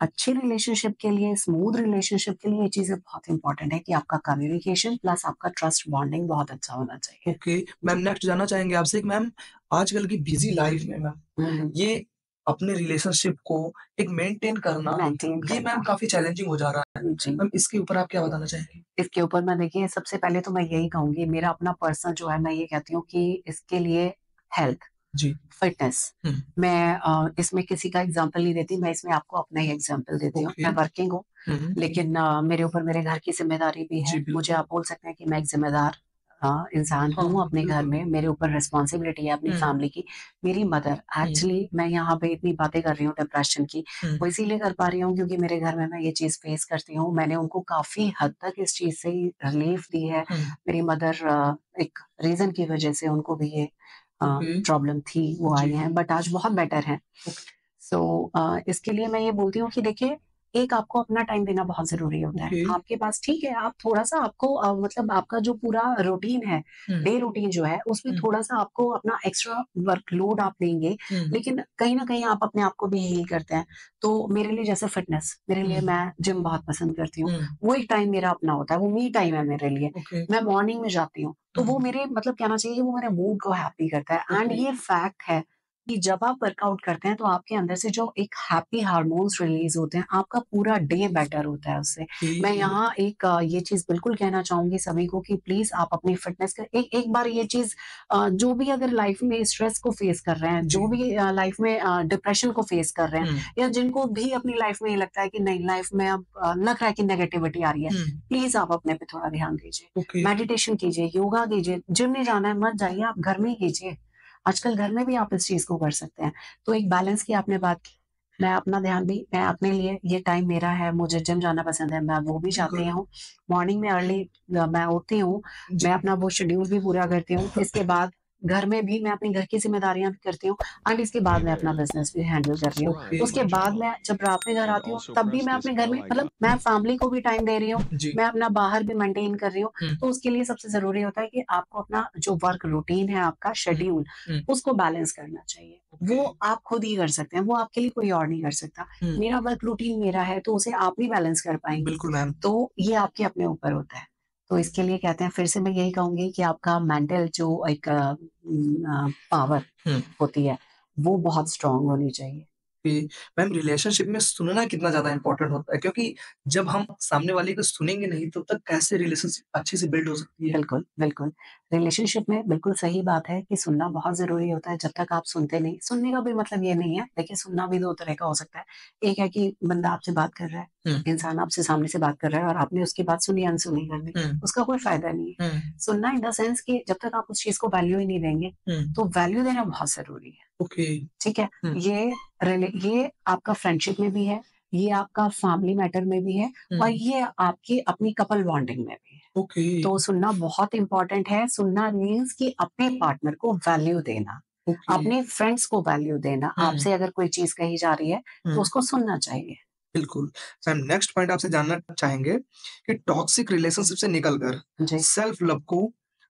अच्छी रिलेशनशिप के लिए, स्मूथ रिलेशनशिप के लिए ये चीज़ें बहुत इम्पोर्टेंट है कि आपका कम्युनिकेशन प्लस आपका ट्रस्ट बॉन्डिंग बहुत अच्छा होना चाहिए। ओके, मैम जी। नेक्स्ट जानना चाहेंगे आपसे कि मैम आजकल की बिज़ी लाइफ़ में मैम, हुँ, हुँ। ये अपने रिलेशनशिप को एक मेंटेन करना, मेंटेन ये मैम करना। काफ़ी चैलेंजिंग हो जा रहा है। जी। मैम इसके ऊपर आप क्या बताना चाहेंगी? इसके ऊपर मैं देखिए सबसे पहले तो मैं यही कहूँगी मेरा अपना पर्सनल जो है मैं ये कहती हूँ कि इसके लिए हेल्थ, जी। फिटनेस हुँ, मैं इसमें किसी का एग्ज़ाम्पल नहीं देती, मैं इसमें आपको अपना ही एग्ज़ाम्पल देती हूँ। ओके। मैं वर्किंग हूँ, हुँ, हुँ। लेकिन मेरे ऊपर मेरे घर की ज़िम्मेदारी भी है। जी, मुझे बिल्कुल। आप बोल सकते हैं कि मैं एक ज़िम्मेदार इंसान हाँ, हूँ अपने घर बिल्कुल। में, मेरे ऊपर रिस्पॉन्सिबिलिटी है अपनी हुँ, फैमिली की। मेरी मदर हुँ, एक्चुअली मैं यहाँ पे इतनी बातें कर रही हूँ डिप्रेशन की, हुँ, वो इसीलिए कर पा रही हूँ क्योंकि मेरे घर में मैं ये चीज़ फेस करती हूँ। मैंने उनको काफ़ी हद तक इस चीज़ से रिलीफ़ दी है। हुँ, मेरी मदर एक रीज़न की वज़ह से उनको भी ये ओके। प्रॉब्लम थी, वो आई जी, हैं, बट आज बहुत बेटर हैं। ओके, सो इसके लिए मैं ये बोलती हूँ कि देखिए, एक आपको अपना टाइम देना बहुत ज़रूरी होता है। ओके। आपके पास ठीक है, आप थोड़ा-सा आपको मतलब आपका जो पूरा रूटीन है, हुँ, डे रूटीन जो है, उसमें हुँ, थोड़ा-सा आपको अपना एक्स्ट्रा वर्कलोड आप लेंगे, हुँ, लेकिन कहीं न कहीं आप अपने आप को भी हील करते हैं। तो मेरे लिए जैसे फिटनेस, मेरे लिए हुँ, मैं जिम बहुत पसंद करती हूँ। हुँ, वो एक टाइम मेरा अपना होता है, वो मी टाइम है मेरे लिए। ओके। मैं मॉर्निंग में जाती हूँ, तो हुँ, वो मेरे मतलब कहना चाहिए वो मेरे मूड को हैप्पी करता है एंड ओके, ये फैक्ट है कि जब आप वर्कआउट करते हैं तो आपके अंदर से जो एक हैप्पी हार्मोन्स रिलीज होते हैं, आपका पूरा डे बेटर होता है उससे। ओके। मैं यहाँ एक ये चीज़ बिल्कुल कहना चाहूँगी सभी को कि प्लीज़ आप अपनी फिटनेस का एक एक बार ये चीज़ जो भी अगर लाइफ में स्ट्रेस को फेस कर रहे हैं, जी। जो भी लाइफ में डिप्रेशन को फेस कर रहे हैं हुँ, या जिनको भी अपनी लाइफ में ये लगता है कि नहीं लाइफ में अब लग रहा है कि नेगेटिविटी आ रही है, हुँ, प्लीज़ आप अपने पे थोड़ा ध्यान दीजिए। ओके, मेडिटेशन कीजिए, योगा कीजिए, जिम नहीं जाना है मत जाइए, आप घर में ही कीजिए। आजकल घर में भी आप इस चीज़ को कर सकते हैं। तो एक बैलेंस की आपने बात की। मैं अपना ध्यान भी मैं अपने लिए ये टाइम मेरा है, मुझे जिम जाना पसंद है, मैं वो भी जाती गुड। हूँ। मॉर्निंग में अर्ली मैं उठती हूँ, मैं जी। अपना वो शेड्यूल भी पूरा करती हूँ। इसके बाद घर में भी मैं अपनी घर की ज़िम्मेदारियाँ भी करती हूँ एंड इसके बाद मैं अपना बिज़नेस भी हैंडल कर रही हूँ। ओके, उसके बाद मैं जब रात में घर आती हूँ, तब भी मैं अपने घर में मतलब मैं फैमिली को भी टाइम दे रही हूँ, जी। मैं अपना बाहर भी मेंटेन कर रही हूँ। हुँ, तो उसके लिए सबसे ज़रूरी होता है कि आपको अपना जो वर्क रूटीन है, आपका हुँ, शेड्यूल हुँ, उसको बैलेंस करना चाहिए। ओके, वो आप खुद ही कर सकते हैं, वो आपके लिए कोई और नहीं कर सकता। हुँ, मेरा वर्क रूटीन मेरा है, तो उसे आप नहीं बैलेंस कर पाएँगे। बिल्कुल मैम। तो ये आपके अपने ऊपर होता है। तो इसके लिए कहते हैं फिर से मैं यही कहूँगी कि आपका मेंटल जो एक पावर हुँ, होती है, वो बहुत स्ट्रॉन्ग होनी चाहिए। कि मैम रिलेशनशिप में सुनना कितना ज़्यादा इम्पोर्टेंट होता है? क्योंकि जब हम सामने वाले को सुनेंगे नहीं तब तक कैसे रिलेशनशिप अच्छे से बिल्ड हो सकती है? बिल्कुल, बिल्कुल। रिलेशनशिप में बिल्कुल सही बात है कि सुनना बहुत ज़रूरी होता है, जब तक आप सुनते नहीं सुनने का भी मतलब ये नहीं है, देखिए सुनना भी 2 तरह का हो सकता है। एक है कि बंदा आपसे बात कर रहा है, हुँ, इंसान आपसे सामने से बात कर रहा है और आपने उसकी बात सुनी अनसुनी कर दी, हुँ, उसका कोई फ़ायदा नहीं है। हुँ, सुनना इन द सेंस कि जब तक आप उस चीज़ को वैल्यू ही नहीं देंगे, हुँ, तो वैल्यू देना बहुत ज़रूरी है। ओके, ठीक है? हुँ, ये आपका फ्रेंडशिप में भी है, ये आपका फैमिली मैटर में भी है हुँ, और ये आपकी अपनी कपल बॉन्डिंग में भी है। ओके, तो सुनना बहुत इम्पोर्टेंट है। सुनना मीन्स कि अपने पार्टनर को वैल्यू देना, ओके, अपने फ्रेंड्स को वैल्यू देना। हुँ, आपसे अगर कोई चीज़ कही जा रही है, तो हुँ, उसको सुनना चाहिए। बिल्कुल। सर नेक्स्ट पॉइंट आपसे जानना चाहेंगे कि टॉक्सिक रिलेशनशिप से निकलकर जी। सेल्फ लव को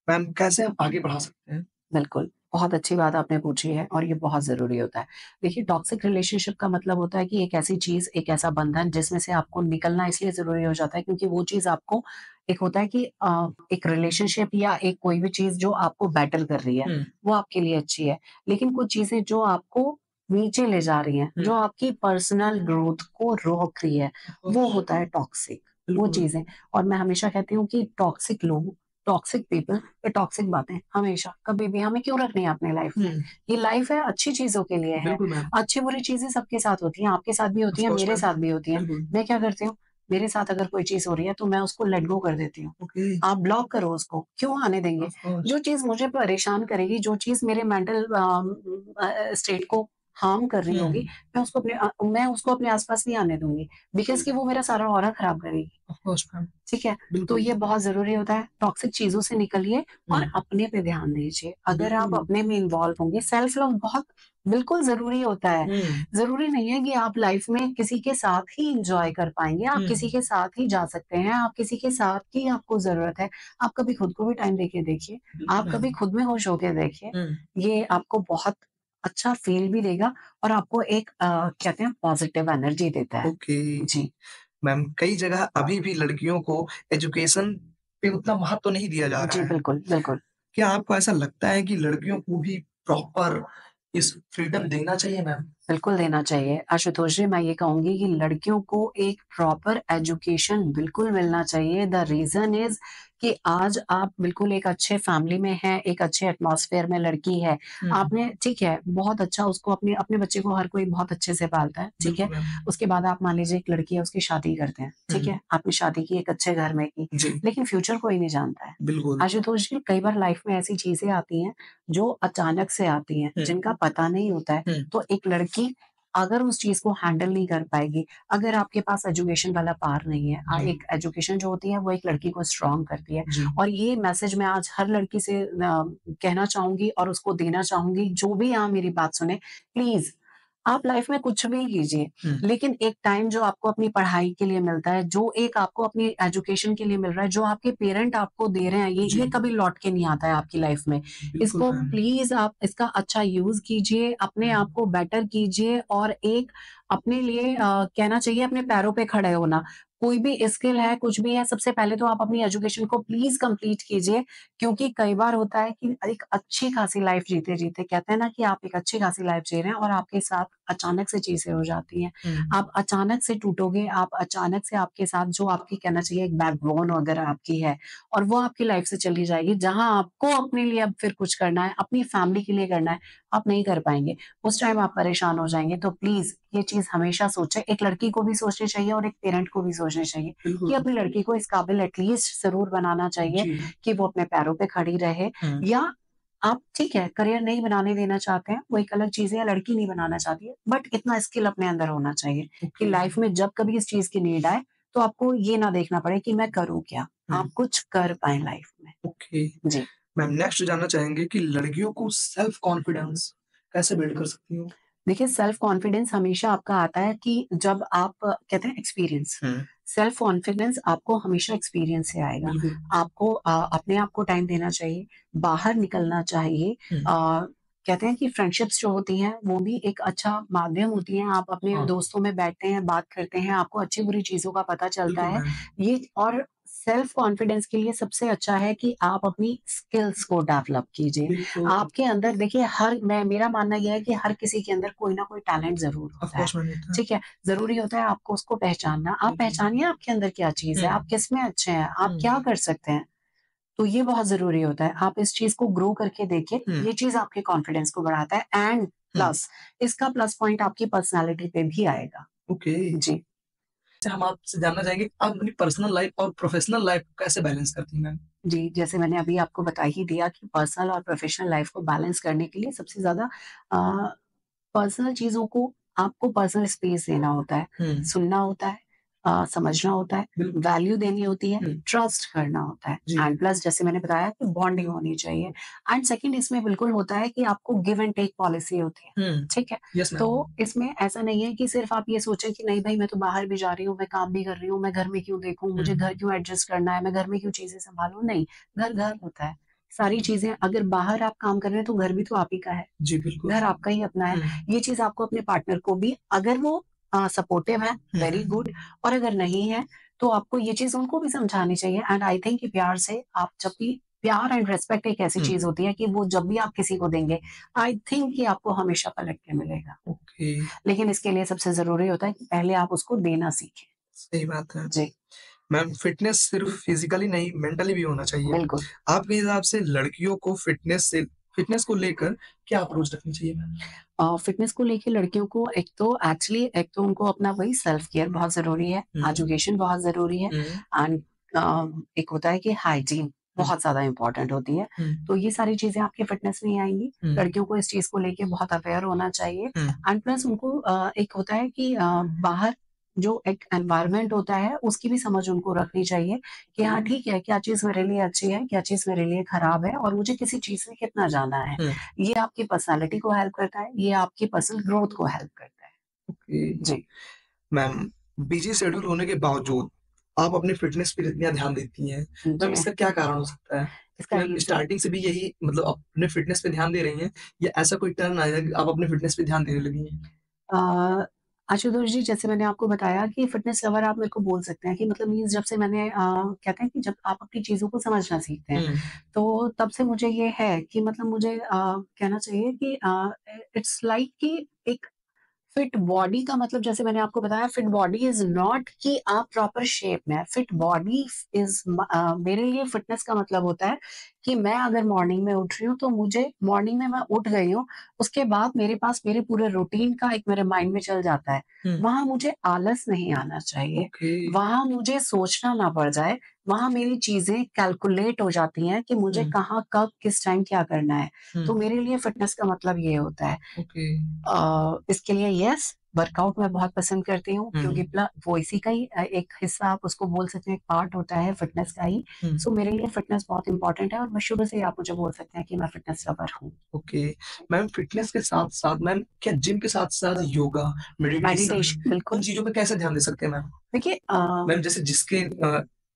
मैम कैसे हम आगे बढ़ा सकते हैं? बिल्कुल, बहुत अच्छी बात आपने पूछी है और ये बहुत ज़रूरी होता है। देखिए टॉक्सिक रिलेशनशिप का मतलब होता है कि एक ऐसी चीज़, एक ऐसा बंधन जिसमें से आपको निकलना इसलिए ज़रूरी हो जाता है क्योंकि वो चीज़ आपको एक होता है कि एक रिलेशनशिप या एक कोई भी चीज़ जो आपको बैटल कर रही है, हुँ, वो आपके लिए अच्छी है। लेकिन कुछ चीज़ें जो आपको नीचे ले जा रही हैं, हुँ, जो आपकी पर्सनल ग्रोथ को रोक रही है, ऑफ वो कोर्स, होता है टॉक्सिक, वो बिल्कुल। चीज़ें। और मैं हमेशा कहती हूँ कि टॉक्सिक लोग, टॉक्सिक पीपल ये टॉक्सिक बातें हमेशा कभी भी हमें क्यों रखनी है अपने लाइफ हुँ, में? ये लाइफ है अच्छी चीज़ों के लिए है। बिल्कुल मैम, अच्छी-बुरी चीज़ें सबके साथ होती हैं, आपके साथ भी ऑफ होती हैं, कोर्स मेरे मैम, साथ भी होती हैं। बिल्कुल, मैं क्या करती हूँ, मेरे साथ अगर कोई चीज़ हो रही है तो मैं उसको लेट गो कर देती हूँ। ओके, आप ब्लॉक करो उसको, क्यों आने देंगे? ऑफ कोर्स, जो चीज़ मुझे परेशान करेगी, जो चीज़ मेरे मेंटल स्टेट को हार्म कर रही हुँ, होगी, मैं उसको अपने आस-पास नहीं आने दूँगी, बिकॉज़ कि वो मेरा सारा ऑरा खराब करेगी। ऑफ कोर्स मैम, ठीक है? तो बिल्कुल। ये बहुत ज़रूरी होता है, टॉक्सिक चीज़ों से निकलिए हुँ, और अपने पे ध्यान दीजिए। अगर आप बिल्कुल। अपने में इन्वॉल्व होंगे, सेल्फ लव बहुत बिल्कुल ज़रूरी होता है। हुँ, ज़रूरी नहीं है कि आप लाइफ़ में किसी के साथ ही एन्जॉय कर पाएँगे, आप हुँ, किसी के साथ ही जा सकते हैं, आप किसी के साथ की आपको ज़रूरत है। आप कभी खुद को भी टाइम देके देखिए, बिल्कुल आप मैम। कभी खुद में खुश होके देखिए, हुँ, ये आपको बहुत अच्छा फ़ील भी देगा और आपको एक कहते हैं पॉज़िटिव एनर्जी देता है। ओके। जी। मैम कई जगह अभी भी लड़कियों को एजुकेशन पे उतना महत्व नहीं दिया जा जी, रहा है। बिल्कुल, बिल्कुल। क्या आपको ऐसा लगता है कि लड़कियों को भी प्रॉपर इस फ्रीडम देना चाहिए मैम? बिल्कुल देना चाहिए। आशुतोष जी, मैं ये कहूँगी कि लड़कियों को एक प्रॉपर एजुकेशन बिल्कुल मिलना चाहिए। द रीज़न इज़ कि आज आप बिल्कुल एक अच्छे फैमिली में हैं, एक अच्छे एटमॉस्फेयर में लड़की है। हुँ, आपने ठीक है, बहुत अच्छा उसको अपने अपने बच्चे को हर कोई बहुत अच्छे से पालता है, ठीक है? बिल्कुल मैम। उसके बाद आप मान लीजिए एक लड़की है, उसकी शादी करते हैं, ठीक हुँ, है? आपने शादी की एक अच्छे घर में की, जी, लेकिन फ्यूचर कोई नहीं जानता है। बिल्कुल। आशुतोष जी, कई बार लाइफ़ में ऐसी चीज़ें आती हैं, जो अचानक से आती हैं, हुँ, जिनका पता नहीं होता है। हुँ, तो एक लड़की अगर उस चीज़ को हैंडल नहीं कर पाएगी, अगर आपके पास एजुकेशन वाला पार नहीं है, जी, एक एजुकेशन जो होती है वो एक लड़की को स्ट्रॉन्ग करती है जी, और ये मैसेज मैं आज हर लड़की से कहना चाहूँगी और उसको देना चाहूँगी, जो भी यहाँ मेरी बात सुने, प्लीज़ आप लाइफ में कुछ भी कीजिए, हुँ, लेकिन एक टाइम जो आपको अपनी पढ़ाई के लिए मिलता है, जो एक आपको अपनी एजुकेशन के लिए मिल रहा है, जो आपके पेरेंट आपको दे रहे हैं, ये जी, कभी लौट के नहीं आता है आपकी लाइफ में। बिल्कुल इसको मैम। प्लीज़ आप इसका अच्छा यूज़ कीजिए, अपने हुँ, आप को बेटर कीजिए और एक अपने लिए कहना चाहिए अपने पैरों पे खड़े होना। कोई भी स्किल है, कुछ भी है, सबसे पहले तो आप अपनी एजुकेशन को प्लीज़ कंप्लीट कीजिए क्योंकि कई बार होता है कि एक अच्छी-खासी लाइफ़ जीते-जीते कहते हैं ना कि आप एक अच्छी-खासी लाइफ़ जी रहे हैं और आपके साथ अचानक से चीज़ें हो जाती हैं। हुँ, आप अचानक से टूटोगे, आप अचानक से आपके साथ जो आपकी कहना चाहिए एक बैकबोन अगर आपकी है और वो आपकी लाइफ़ से चली जाएगी, जहाँ आपको अपने लिए अब फिर कुछ करना है, अपनी फैमिली के लिए करना है, आप नहीं कर पाएँगे। उस टाइम आप परेशान हो जाएँगे। तो प्लीज़ ये चीज़ हमेशा सोचें, एक लड़की को भी सोचनी चाहिए और एक पेरेंट को भी सोचनी चाहिए कि बिल्कुल। अपनी लड़की को इस काबिल एटलीस्ट ज़रूर बनाना चाहिए जी, कि वो अपने पैरों पे खड़ी रहे हुँ, या आप ठीक है, करियर नहीं बनाने देना चाहते हैं, वो एक अलग चीज़ है या लड़की नहीं बनाना चाहती है, बट इतना स्किल अपने अंदर होना चाहिए कि ओके, लाइफ में जब कभी इस चीज़ की नीड आए, तो आपको ये ना देखना पड़े कि मैं करूँ क्या? हुँ, आप कुछ कर पाएँ लाइफ में। ओके। जी। मैम नेक्स्ट जानना चाहेंगे कि लड़कियों को सेल्फ कॉन्फिडेंस कैसे बिल्ड कर सकती हो? देखिए सेल्फ कॉन्फिडेंस हमेशा आपका आता है कि जब आप कहते हैं एक्सपीरियंस हुँ, सेल्फ कॉन्फिडेंस आपको हमेशा एक्सपीरियंस से आएगा। बिल्कुल। आपको अपने आप को टाइम देना चाहिए, बाहर निकलना चाहिए। हुँ, कहते हैं कि फ्रेंडशिप्स जो होती हैं वो भी एक अच्छा माध्यम होती हैं। आप अपने हाँ, दोस्तों में बैठते हैं, बात करते हैं, आपको अच्छी-बुरी चीज़ों का पता चलता बिल्कुल है। मैम। ये और सेल्फ कॉन्फिडेंस के लिए सबसे अच्छा है कि आप अपनी स्किल्स को डेवलप कीजिए। बिल्कुल, आपके अंदर देखिए मैं मेरा मानना ये है कि हर किसी के अंदर कोई ना कोई टैलेंट ज़रूर ऑफ़ होता है, कोर्स मैम होता है। ठीक है? ज़रूरी होता है आपको उसको पहचानना। आप बिल्कुल। पहचानिए आपके अंदर क्या चीज़ हुँ, है, आप किसमें अच्छे हैं, आप हुँ, क्या कर सकते हैं। तो ये बहुत ज़रूरी होता है। आप इस चीज़ को ग्रो करके देखिए, हुँ, ये चीज़ आपके कॉन्फिडेंस को बढ़ाता है एंड हुँ, प्लस इसका प्लस पॉइंट आपकी पर्सनैलिटी पे भी आएगा। ओके। जी। अच्छा हम आपसे जानना चाहेंगे आप अपनी पर्सनल लाइफ़ और प्रोफ़ेशनल लाइफ़ को कैसे बैलेंस करती हैं मैम? जी, जैसे मैंने अभी आपको बता ही दिया कि पर्सनल और प्रोफ़ेशनल लाइफ़ को बैलेंस करने के लिए सबसे ज़्यादा अ, पर्सनल चीज़ों को आपको पर्सनल स्पेस देना होता है, हुँ, सुनना होता है, समझना होता है, बिल्कुल। वैल्यू देनी होती है, हुँ, ट्रस्ट करना होता है जी। एंड प्लस जैसे मैंने बताया कि बॉन्डिंग होनी चाहिए एंड सेकंड इसमें बिल्कुल होता है कि आपको गिव एंड टेक पॉलिसी होती है, हुँ, ठीक है? Yes ma'am. तो इसमें ऐसा नहीं है कि सिर्फ़ आप ये सोचें कि नहीं भई मैं तो बाहर भी जा रही हूँ, मैं काम भी कर रही हूँ, मैं घर में क्यों देखूँ, हुँ, मुझे घर क्यों एडजस्ट करना है, मैं घर में क्यों चीज़ें सँभालूँ? नहीं, घर घर होता है। सारी चीज़ें अगर बाहर आप काम कर रहे हैं तो घर भी तो आप ही का है। जी बिल्कुल। घर आपका ही अपना है। हुँ, ये चीज़ आपको अपने पार्टनर को भी अगर वो सपोर्टिव है, हुँ, वेरी गुड और अगर नहीं है, तो आपको ये चीज़ उनको भी समझानी चाहिए एंड आई थिंक कि प्यार से आप जब भी प्यार एंड रिस्पेक्ट एक ऐसी हुँ, चीज़ होती है कि वो जब भी आप किसी को देंगे, आई थिंक कि आपको हमेशा पलट के मिलेगा। ओके, लेकिन इसके लिए सबसे ज़रूरी होता है कि पहले आप उसको देना सीखें। सही बात है। जी, मैम फिटनेस सिर्फ़ फिज़िकली नहीं मेंटली भी होना चाहिए। बिल्कुल। आपके हिसाब से लड़कियों को फिटनेस को लेकर क्या अप्रोच रखनी चाहिए मैम? फ़िटनेस को लेके लड़कियों को एक तो उनको अपना वही सेल्फ केयर बहुत ज़रूरी है, हुँ, एजुकेशन बहुत ज़रूरी है हुँ, एंड एक होता है कि हाइजीन हुँ, बहुत ज़्यादा इम्पोर्टेंट होती है। हुँ, तो ये सारी चीज़ें आपकी फ़िटनेस में ही आएँगी। हुँ, लड़कियों को इस चीज़ को लेके बहुत अवेयर होना चाहिए हुँ, एंड प्लस उनको एक होता है कि बाहर जो एक एनवायरनमेंट होता है, उसकी भी समझ उनको रखनी चाहिए कि हाँ, ठीक है, क्या चीज़ मेरे लिए अच्छी है, क्या चीज़ मेरे लिए खराब है और मुझे किसी चीज़ में कितना जाना है। हुँ, ये आपकी पर्सनैलिटी को हेल्प करता है, ये आपकी पर्सनल ग्रोथ को हेल्प करता है। ओके। जी, मैम बिज़ी शेड्यूल होने के बावजूद आप अपनी फिटनेस पे इतना ध्यान देती हैं, मैम जी। इसका क्या कारण हो सकता है? इसका मैम रीज़न स्टार्टिंग से भी यही मतलब अपने फिटनेस पे ध्यान दे रही हैं या ऐसा कोई टर्न आया कि आप अपने फिटनेस पे ध्यान देने लगी हैं? अ, आशुतोष जी जैसे मैंने आपको बताया कि फ़िटनेस लवर आप मेरे को बोल सकते हैं कि मतलब मीन्स जब से मैंने कहते हैं कि जब आप अपनी चीज़ों को समझना सीखते हैं, हुँ, तो तब से मुझे ये है कि मतलब मुझे कहना चाहिए कि इट्स लाइक कि एक फिट बॉडी का मतलब जैसे मैंने आपको बताया फिट बॉडी इज नॉट कि आप प्रॉपर शेप में है फिट बॉडी इज मेरे लिए फिटनेस का मतलब होता है कि मैं अगर मॉर्निंग में उठ रही हूँ तो मुझे मॉर्निंग में मैं उठ गई हूँ उसके बाद मेरे पास मेरे पूरे रूटीन का एक मेरे माइंड में चल जाता है हुँ, वहां मुझे आलस नहीं आना चाहिए ओके। वहां मुझे सोचना ना पड़ जाए वहां मेरी चीजें कैलकुलेट हो जाती हैं कि मुझे हुँ, कहाँ कब किस टाइम क्या करना है हुँ, तो मेरे लिए फिटनेस का मतलब ये होता है ओके। इसके लिए यस, वर्कआउट मैं बहुत पसंद करती हूँ हुँ, क्योंकि वो इसी का ही एक हिस्सा आप उसको बोल सकते हैं, एक पार्ट होता है फिटनेस का ही। हुँ, सो मेरे लिए फिटनेस बहुत इम्पोर्टेंट है और मैं शुरू से ही आप मुझे बोल सकते हैं कि मैं फिटनेस लवर हूँ। ओके। मैम फिटनेस के साथ-साथ मैम क्या जिम के साथ-साथ योगा, मेडिटेशन मेडिटेशन उन बिल्कुल, चीज़ों पे कैसे ध्यान दे सकते हैं मैम? देखिए मैम जैसे जिसके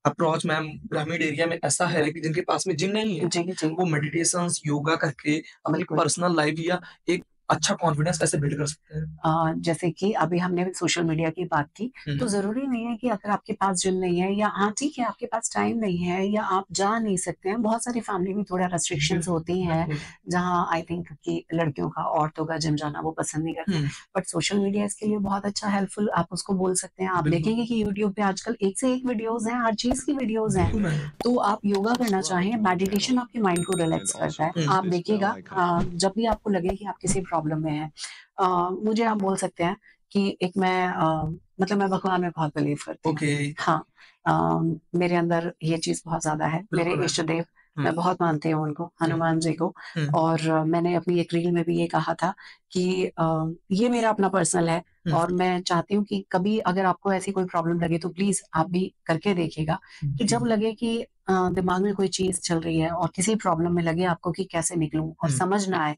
अप्रोच मैम ग्रामीण एरिया में ऐसा है कि जिनके पास में जिम नहीं है, जी, जी, वो मेडिटेशंस, योगा करके अपनी बिल्कुल। पर्सनल लाइफ या एक अच्छा कॉन्फिडेंस कैसे बिल्ड कर सकते हैं? जैसे कि अभी हमने सोशल मीडिया की बात की, हुँ, तो ज़रूरी नहीं है कि अगर आपके पास जिम नहीं है या हाँ, ठीक है आपके पास टाइम नहीं है या आप जा नहीं सकते हैं, बहुत सारी फैमिली में थोड़ा रिस्ट्रिक्शंस बिल्कुल, होती हैं, बिल्कुल। जहाँ आई थिंक कि लड़कियों का, औरतों का जिम जाना वो पसंद नहीं करते। हुँ, बट सोशल मीडिया इसके लिए बहुत अच्छा हेल्पफुल आप उसको बोल सकते हैं। आप बिल्कुल, देखेंगे कि यूट्यूब पे आजकल एक से एक वीडियोज़ हैं, हर चीज़ की वीडियोज़ हैं। बिल्कुल मैम। तो आप योगा करना चाहें, मेडिटेशन आपके माइंड को रिलैक्स करता है। हुँ, आप देखिएगा जब भी आपको लगे कि आप किसी प्रॉब्लम में हैं मुझे आप बोल सकते हैं कि एक मैं मतलब मैं भगवान में बहुत बिलीव करती हूँ। ओके, हाँ, अ, मेरे अंदर ये चीज़ बहुत ज़्यादा है। मेरे बिल्कुल मैम। इष्ट देव हुँ, मैं बहुत मानती हूँ उनको, हुँ, हनुमान जी को हुँ, और मैंने अपनी एक रील में भी ये कहा था कि ये मेरा अपना पर्सनल है हुँ, और मैं चाहती हूँ कि कभी अगर आपको ऐसी कोई प्रॉब्लम लगे तो प्लीज़ आप भी करके देखिएगा कि जी, जब लगे कि दिमाग में कोई चीज़ चल रही है और किसी प्रॉब्लम में लगे आपको कि कैसे निकलूँ और हुँ, समझ ना आए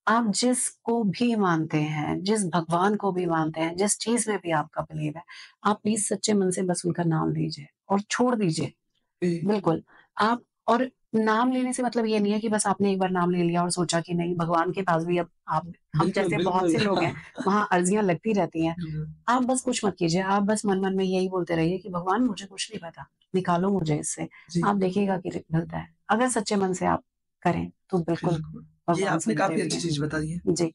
आप जिसको भी मानते हैं, जिस भगवान को भी मानते हैं, जिस चीज़ में भी आपका बिलीव है, आप प्लीज़ सच्चे मन से बस उनका नाम लीजिए और छोड़ दीजिए। ए बिल्कुल, आप और नाम लेने से मतलब ये नहीं है कि बस आपने एक बार नाम ले लिया और सोचा कि नहीं, भगवान के पास भी अब आप हम बिल्कुल, जैसे बहुत बिल्कुल। से लोग हैं, वहाँ अर्जियाँ लगती रहती हैं। बिल्कुल। आप बस कुछ मत कीजिए, आप बस मन-मन में यही बोलते रहिए कि भगवान मुझे कुछ नहीं पता, निकालो मुझे इससे। जी, आप देखिएगा कि मिलता है। अगर सच्चे मन से आप करें, तो बिल्कुल बिल्कुल। ये भगवान आपने सुनते काफ़ी भी अच्छी हैं। चीज़ बताई है। जी,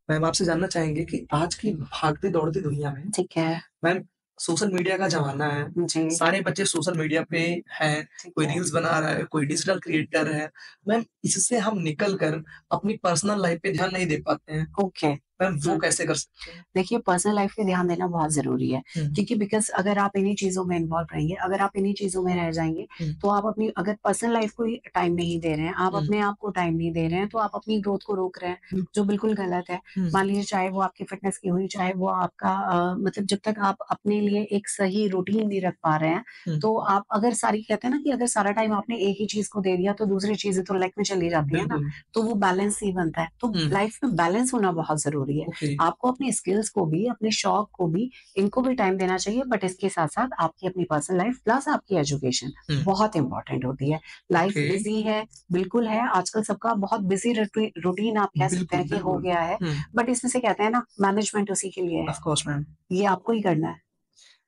मैम आपसे जानना चाहेंगे कि आज की भागते-दौड़ती दुनिया में ठीक है। मैम सोशल मीडिया का ज़माना है, जी, सारे बच्चे सोशल मीडिया पे हैं, ठीक कोई है। रील्स बना रहा है, कोई डिजिटल क्रिएटर है। मैम इससे हम निकल कर अपनी पर्सनल लाइफ़ पे ध्यान नहीं दे पाते हैं। ओके। मैम वो हुँ। कैसे कर सकते हैं? देखिए, पर्सनल लाइफ पे ध्यान देना बहुत ज़रूरी है, हुँ, क्योंकि बिकॉज़ अगर आप इन्हीं चीज़ों में इन्वॉल्व रहेंगे, अगर आप इन्हीं चीज़ों में रह जाएँगे, हुँ, तो आप अपनी अगर पर्सनल लाइफ को ही टाइम नहीं दे रहे हैं, आप हुँ, अपने आप को टाइम नहीं दे रहे हैं, तो आप अपनी ग्रोथ को रोक रहे हैं, हुँ, जो बिल्कुल गलत है। हुँ, मान लीजिए चाहे वो आपकी फ़िटनेस की हुई, चाहे वो आपका मतलब जब तक आप अपने लिए एक सही रूटीन नहीं रख पा रहे हैं, हुँ, तो आप अगर सारी कहते हैं ना कि अगर सारा टाइम आपने एक ही चीज़ को दे दिया, तो दूसरी चीज़ें तो लाइफ में चली जाती है ना, बिल्कुल। तो वो बैलेंस नहीं बनता है। तो हुँ, लाइफ में बैलेंस होना बहुत ज़रूरी है। ओके, आपको अपनी स्किल्स को भी, अपने शौक को भी, इनको भी टाइम देना चाहिए, बट इसके साथ-साथ आपकी अपनी पर्सनल लाइफ प्लस आपकी एजुकेशन हुँ, बहुत इम्पोर्टेंट होती है। लाइफ ओके, बिज़ी है, बिल्कुल है, आजकल सबका बहुत बिज़ी रूटीन आप कह सकते बिल्कुल, हैं कि हो बिल्कुल। गया है, हुँ, बट इसमें से कहते हैं ना मैनेजमेंट उसी के लिए है, ऑफ़ कोर्स मैम। ये आपको ही करना है।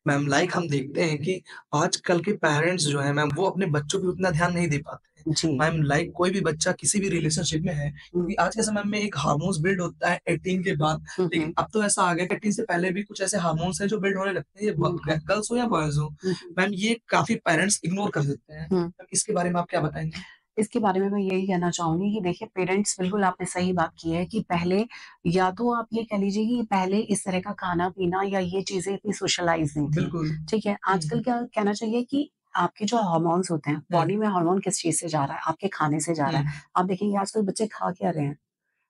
मैम लाइक हम देखते हैं कि आजकल के पेरेंट्स जो हैं मैम वो अपने बच्चों पे उतना ध्यान नहीं दे पाते हैं। जी। मैम लाइक कोई भी बच्चा किसी भी रिलेशनशिप में है हुँ, क्योंकि आज के समय में एक हार्मोन्स बिल्ड होता है 18 के बाद, हुँ, लेकिन हुँ, अब तो ऐसा आ गया कि 18 से पहले भी कुछ ऐसे हार्मोन्स हैं जो बिल्ड होने लगते हैं, ये बिल्कुल। गर्ल्स हो या बॉयज़ हो। हुँ, हुँ, मैम ये काफ़ी पेरेंट्स इग्नोर कर देते हैं। हुँ। मैम इसके बारे में आप क्या बताएँगे? इसके बारे में मैं यही कहना चाहूँगी कि देखिए पेरेंट्स बिल्कुल आपने सही बात की है कि पहले या तो आप ये कह लीजिए कि पहले इस तरह का खाना-पीना या ये चीज़ें इतनी सोशलाइज़ नहीं थी, बिल्कुल। ठीक है? हुँ, आजकल क्या कहना चाहिए कि आपके जो हार्मोन्स होते हैं, हुँ, बॉडी में हार्मोन किस चीज़ से जा रहा है? आपके खाने से जा रहा हुँ, है। आप देखेंगे आजकल बच्चे खा क्या रहे हैं?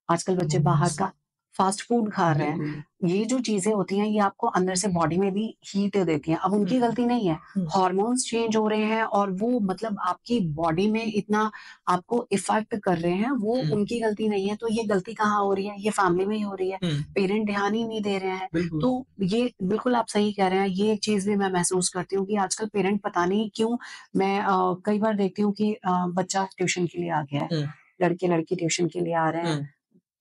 आजकल बच्चे बाहर मोमोज़, का फ़ास्ट फ़ूड खा रहे हैं। बिल्कुल। ये जो चीज़ें होती हैं, ये आपको अंदर से बॉडी में भी हीट देती हैं। अब हुँ, उनकी गलती नहीं है, हुँ, हॉर्मोन्स चेंज हो रहे हैं और वो मतलब आपकी बॉडी में इतना आपको इफ़ेक्ट कर रहे हैं, वो हुँ, उनकी गलती नहीं है। तो ये गलती कहाँ हो रही है? ये फैमिली में ही हो रही है। हुँ, पेरेंट ध्यान ही नहीं दे रहे हैं। बिल्कुल। तो ये बिल्कुल आप सही कह रहे हैं। ये एक चीज़ भी मैं महसूस करती हूँ कि आजकल पेरेंट पता नहीं क्यों मैं कई बार देखती हूँ कि बच्चा ट्यूशन के लिए आ गया है, हुँ, लड़के-लड़की ट्यूशन के लिए आ रहे हुँ, हैं।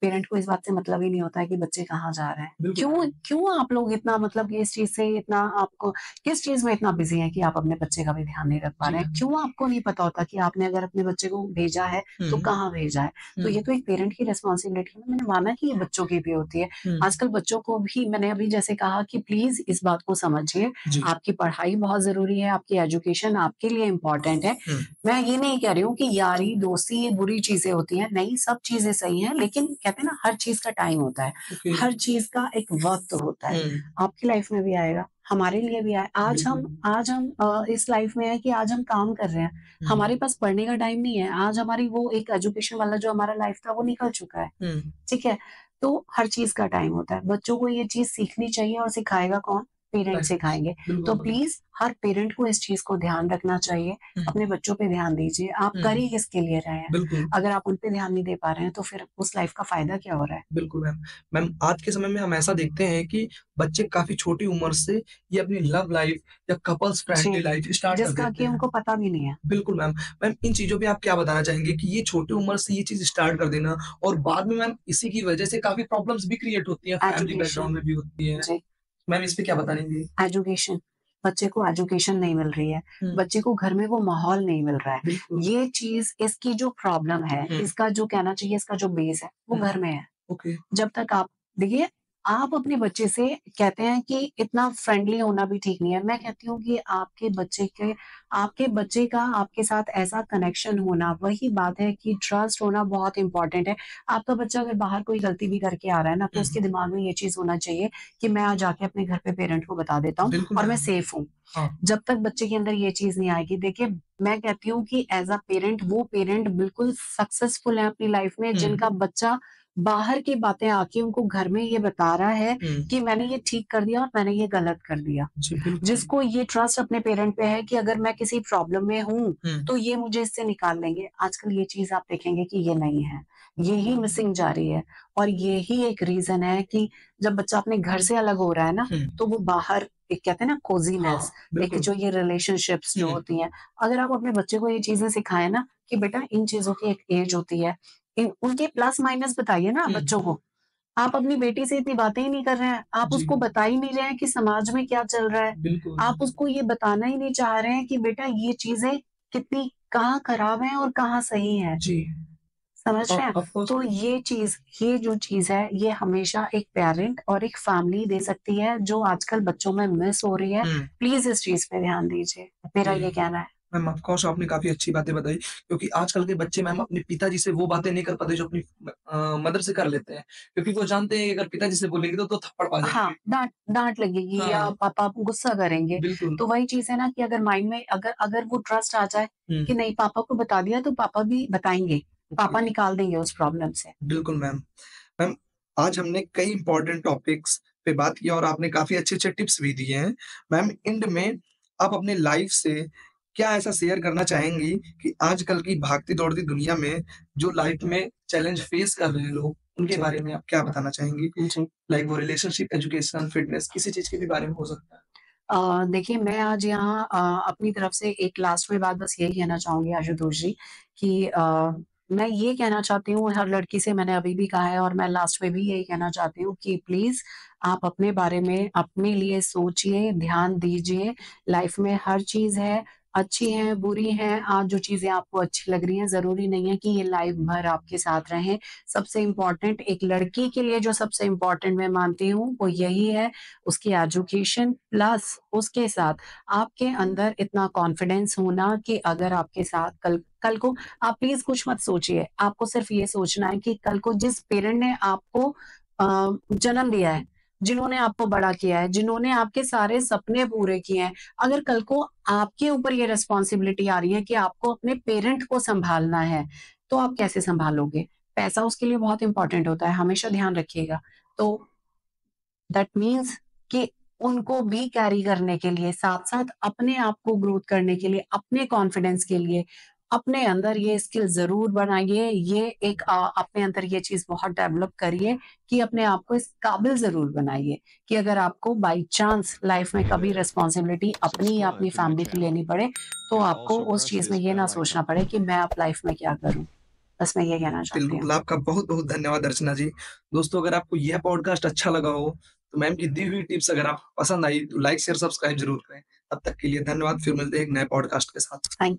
पेरेंट को इस बात से मतलब ही नहीं होता है कि बच्चे कहाँ जा रहे हैं। बिल्कुल क्यों मैम। क्यों आप लोग इतना मतलब इस चीज़ से इतना आपको किस चीज़ में इतना बिज़ी हैं कि आप अपने बच्चे का भी ध्यान नहीं रख पा जी रहे हैं? मैम। क्यों आपको नहीं पता होता कि आपने अगर अपने बच्चे को भेजा है, हुँ, तो कहाँ भेजा है? तो हुँ, ये तो एक पेरेंट की रिस्पॉन्सिबिलिटी है। मैंने माना कि ये बच्चों की भी होती है। हुँ, आजकल बच्चों को भी मैंने अभी जैसे कहा कि प्लीज़ इस बात को समझिए, जी। आपकी पढ़ाई बहुत ज़रूरी है, आपकी एजुकेशन आपके लिए इम्पोर्टेंट है। हुँ, मैं ये नहीं कह रही हूँ कि यारी, दोस्ती ये बुरी चीज़ें होती हैं, नहीं सब चीज़ें सही हैं, लेकिन कहते हैं ना हर चीज़ का टाइम होता है, ओके। हर चीज़ का एक वक़्त होता है। हुँ, आपकी लाइफ़ में भी आएगा, हमारे लिए भी आए बिल्कुल। आज हम इस लाइफ़ में हैं कि आज हम काम कर रहे हैं, हुँ, हमारे पास पढ़ने का टाइम नहीं है, आज हमारी वो एक एजुकेशन वाला जो हमारा लाइफ़ था वो निकल चुका है, हुँ, ठीक है? तो हर चीज़ का टाइम होता है, बच्चों को ये चीज़ सीखनी चाहिए और सिखाएगा कौन? पेरेंट्स पेरेंट्स, सिखाएँगे। तो बिल्कुल। प्लीज़ हर पेरेंट को इस चीज़ को ध्यान रखना चाहिए, हुँ, अपने बच्चों पे ध्यान दीजिए, आप हुँ, कर ही किसके लिए रहे हैं? बिल्कुल, अगर आप उन पे ध्यान नहीं दे पा रहे हैं, तो फिर उस लाइफ़ का फ़ायदा क्या हो रहा है? बिल्कुल मैम। मैम आज के समय में हम ऐसा देखते हैं कि बच्चे काफ़ी छोटी उम्र से ये अपनी लव लाइफ़ या कपल्स फ्रेंडली जी, लाइफ़ स्टार्ट कर जिसका देते कि हैं। उनको पता भी नहीं है। बिल्कुल मैम। मैम इन चीज़ों पे आप क्या बताना चाहेंगे कि ये छोटी उम्र से ये चीज़ स्टार्ट कर देना और बाद में मैम इसी की वज़ह से काफ़ी प्रॉब्लम्स भी क्रिएट होती हैं, फैमिली एजुकेशन बैकग्राउंड में भी होती है। जी, मैम इस पे क्या बताएँगी? एजुकेशन बच्चे को एजुकेशन नहीं मिल रही है, हुँ, बच्चे को घर में वो माहौल नहीं मिल रहा है। बिल्कुल। ये चीज़ इसकी जो प्रॉब्लम है, हुँ, इसका जो कहना चाहिए इसका जो बेस है, वो हुँ, घर में है। ओके। जब तक आप देखिए, आप अपने बच्चे से कहते हैं कि इतना फ्रेंडली होना भी ठीक नहीं है। मैं कहती हूँ कि आपके बच्चे का आपके साथ ऐसा कनेक्शन होना, वही बात है कि ट्रस्ट होना बहुत इम्पोर्टेंट है। आपका बच्चा अगर बाहर कोई गलती भी करके आ रहा है ना, तो हुँ, उसके दिमाग में ये चीज़ होना चाहिए कि मैं आज जाके अपने घर पे पेरेंट को बता देता हूँ बिल्कुल और मैं मैम। सेफ हूँ। हाँ। जब तक बच्चे के अंदर ये चीज़ नहीं आएगी देखिए, मैं कहती हूँ कि एज़ अ पेरेंट वो पेरेंट बिल्कुल सक्सेसफुल है अपनी लाइफ़ में हुँ, जिनका बच्चा बाहर की बातें आके उनको घर में ये बता रहा है हुँ। कि मैंने ये ठीक कर दिया और मैंने ये गलत कर दिया। जी, बिल्कुल। जिसको ये ट्रस्ट अपने पेरेंट पे है कि अगर मैं किसी प्रॉब्लम में हूँ, हुँ, तो ये मुझे इससे निकाल लेंगे। आजकल ये चीज़ आप देखेंगे कि ये नहीं है। यही मिसिंग जा रही है और यही एक रीज़न है कि जब बच्चा अपने घर से अलग हो रहा है ना, हुँ। तो वो बाहर एक कहते हैं ना हाँ, कोज़ीनेस, एक बिल्कुल। जो ये रिलेशनशिप्स जो हुँ, होती हैं, अगर आप अपने बच्चे को ये चीज़ें सिखाएँ ना, कि बेटा इन चीज़ों की एक एज होती है। इन उनके प्लस माइनस बताइए ना हुँ, बच्चों को। आप अपनी बेटी से इतनी बातें ही नहीं कर रहे हैं, आप जी, उसको बता ही नहीं रहे हैं कि समाज में क्या चल रहा है। बिल्कुल। आप उसको ये बताना ही नहीं चाह रहे हैं कि बेटा ये चीज़ें कितनी कहाँ खराब हैं और कहाँ सही हैं। जी, समझ रहे हैं? Of course. तो ये जो चीज़ है, ये हमेशा एक पेरेंट और एक फैमिली दे सकती है, जो आजकल बच्चों में मिस हो रही है। हुँ, प्लीज़ इस चीज़ पे ध्यान दीजिए, मेरा जी। ये कहना है। मैम ऑफ कोर्स आपने काफ़ी अच्छी बातें बताई क्योंकि आजकल के बच्चे मैम अपने पिताजी से वो बातें नहीं कर पाते जो अपनी मदर से कर लेते हैं। क्योंकि वो जानते हैं कि अगर पिताजी से बोलेंगे तो थप्पड़ पा हाँ, जाएँगे। डाँट डाँट लगेगी या हाँ, पापा गुस्सा करेंगे। बिल्कुल। तो वही चीज़ है ना कि अगर माइंड में अगर अगर वो ट्रस्ट आ जाए हुँ, कि नहीं पापा को बता दिया तो पापा भी बताएँगे, जी, पापा निकाल देंगे उस प्रॉब्लम से। बिल्कुल मैम। मैम, आज हमने कई इम्पोर्टेंट टॉपिक्स पे बात की और आपने काफ़ी अच्छे-अच्छे टिप्स भी दिए हैं। मैम, एंड में आप अपने लाइफ़ से क्या ऐसा शेयर करना चाहेंगी कि आजकल की भागती-दौड़ती दुनिया में जो लाइफ़ में चैलेंज फेस कर रहे हैं लोग, उनके जी, बारे में आप क्या बताना चाहेंगी? जी। लाइक वो रिलेशनशिप, एजुकेशन, फिटनेस किसी चीज़ के भी बारे में हो सकता है? देखिए मैं आज यहाँ अपनी तरफ से एक लास्ट में बात बस यही कहना चाहूँगी आशुतोष जी कि मैं ये कहना चाहती हूँ हर लड़की से मैंने अभी भी कहा है और मैं लास्ट में भी यही कहना चाहती हूँ कि प्लीज़ आप अपने बारे में अपने लिए सोचिए, ध्यान दीजिए। लाइफ़ में हर चीज़ है, अच्छी है, बुरी है। आज जो चीज़ें आपको अच्छी लग रही हैं, ज़रूरी नहीं है कि ये लाइफ़ भर आपके साथ रहें। सबसे इम्पोर्टेंट एक लड़की के लिए जो सबसे इम्पोर्टेंट मैं मानती हूँ, वो यही है उसकी एजुकेशन प्लस उसके साथ आपके अंदर इतना कॉन्फिडेंस होना कि अगर आपके साथ कल कल को आप प्लीज कुछ मत सोचिए आपको सिर्फ ये सोचना है कि कल को जिस पेरेंट ने आपको जन्म दिया है जिन्होंने आपको बड़ा किया है जिन्होंने आपके सारे सपने पूरे किए हैं अगर कल को आपके ऊपर ये रिस्पॉन्सिबिलिटी आ रही है कि आपको अपने पेरेंट को संभालना है तो आप कैसे संभालोगे पैसा उसके लिए बहुत इंपॉर्टेंट होता है हमेशा ध्यान रखिएगा तो दैट मीन्स कि उनको भी कैरी करने के लिए साथ-साथ अपने आप को ग्रोथ करने के लिए, अपने कॉन्फिडेंस के लिए, अपने अंदर ये स्किल ज़रूर बनाइए। ये एक अपने अंदर ये चीज़ बहुत डेवलप करिए कि अपने आप को इस काबिल ज़रूर बनाइए कि अगर आपको बाय चांस लाइफ में कभी रिस्पॉन्सिबिलिटी अपनी या अपनी Subscribe to my फैमिली की channel लेनी पड़े, तो and आपको also उस press चीज़ में this ये ना bell सोचना icon. पड़े कि मैं अब लाइफ में क्या करूँ? बस मैं ये कहना चाहती हूँ। बिल्कुल, आपका बहुत-बहुत धन्यवाद अर्चना जी। दोस्तों, अगर आपको यह पॉडकास्ट अच्छा लगा हो, तो मैम की दी हुई टिप्स अगर आपको पसंद आई, तो लाइक, शेयर, सब्सक्राइब ज़रूर करें। तब तक के लिए धन्यवाद, फिर मिलते हैं एक नए पॉडकास्ट के साथ। थैंक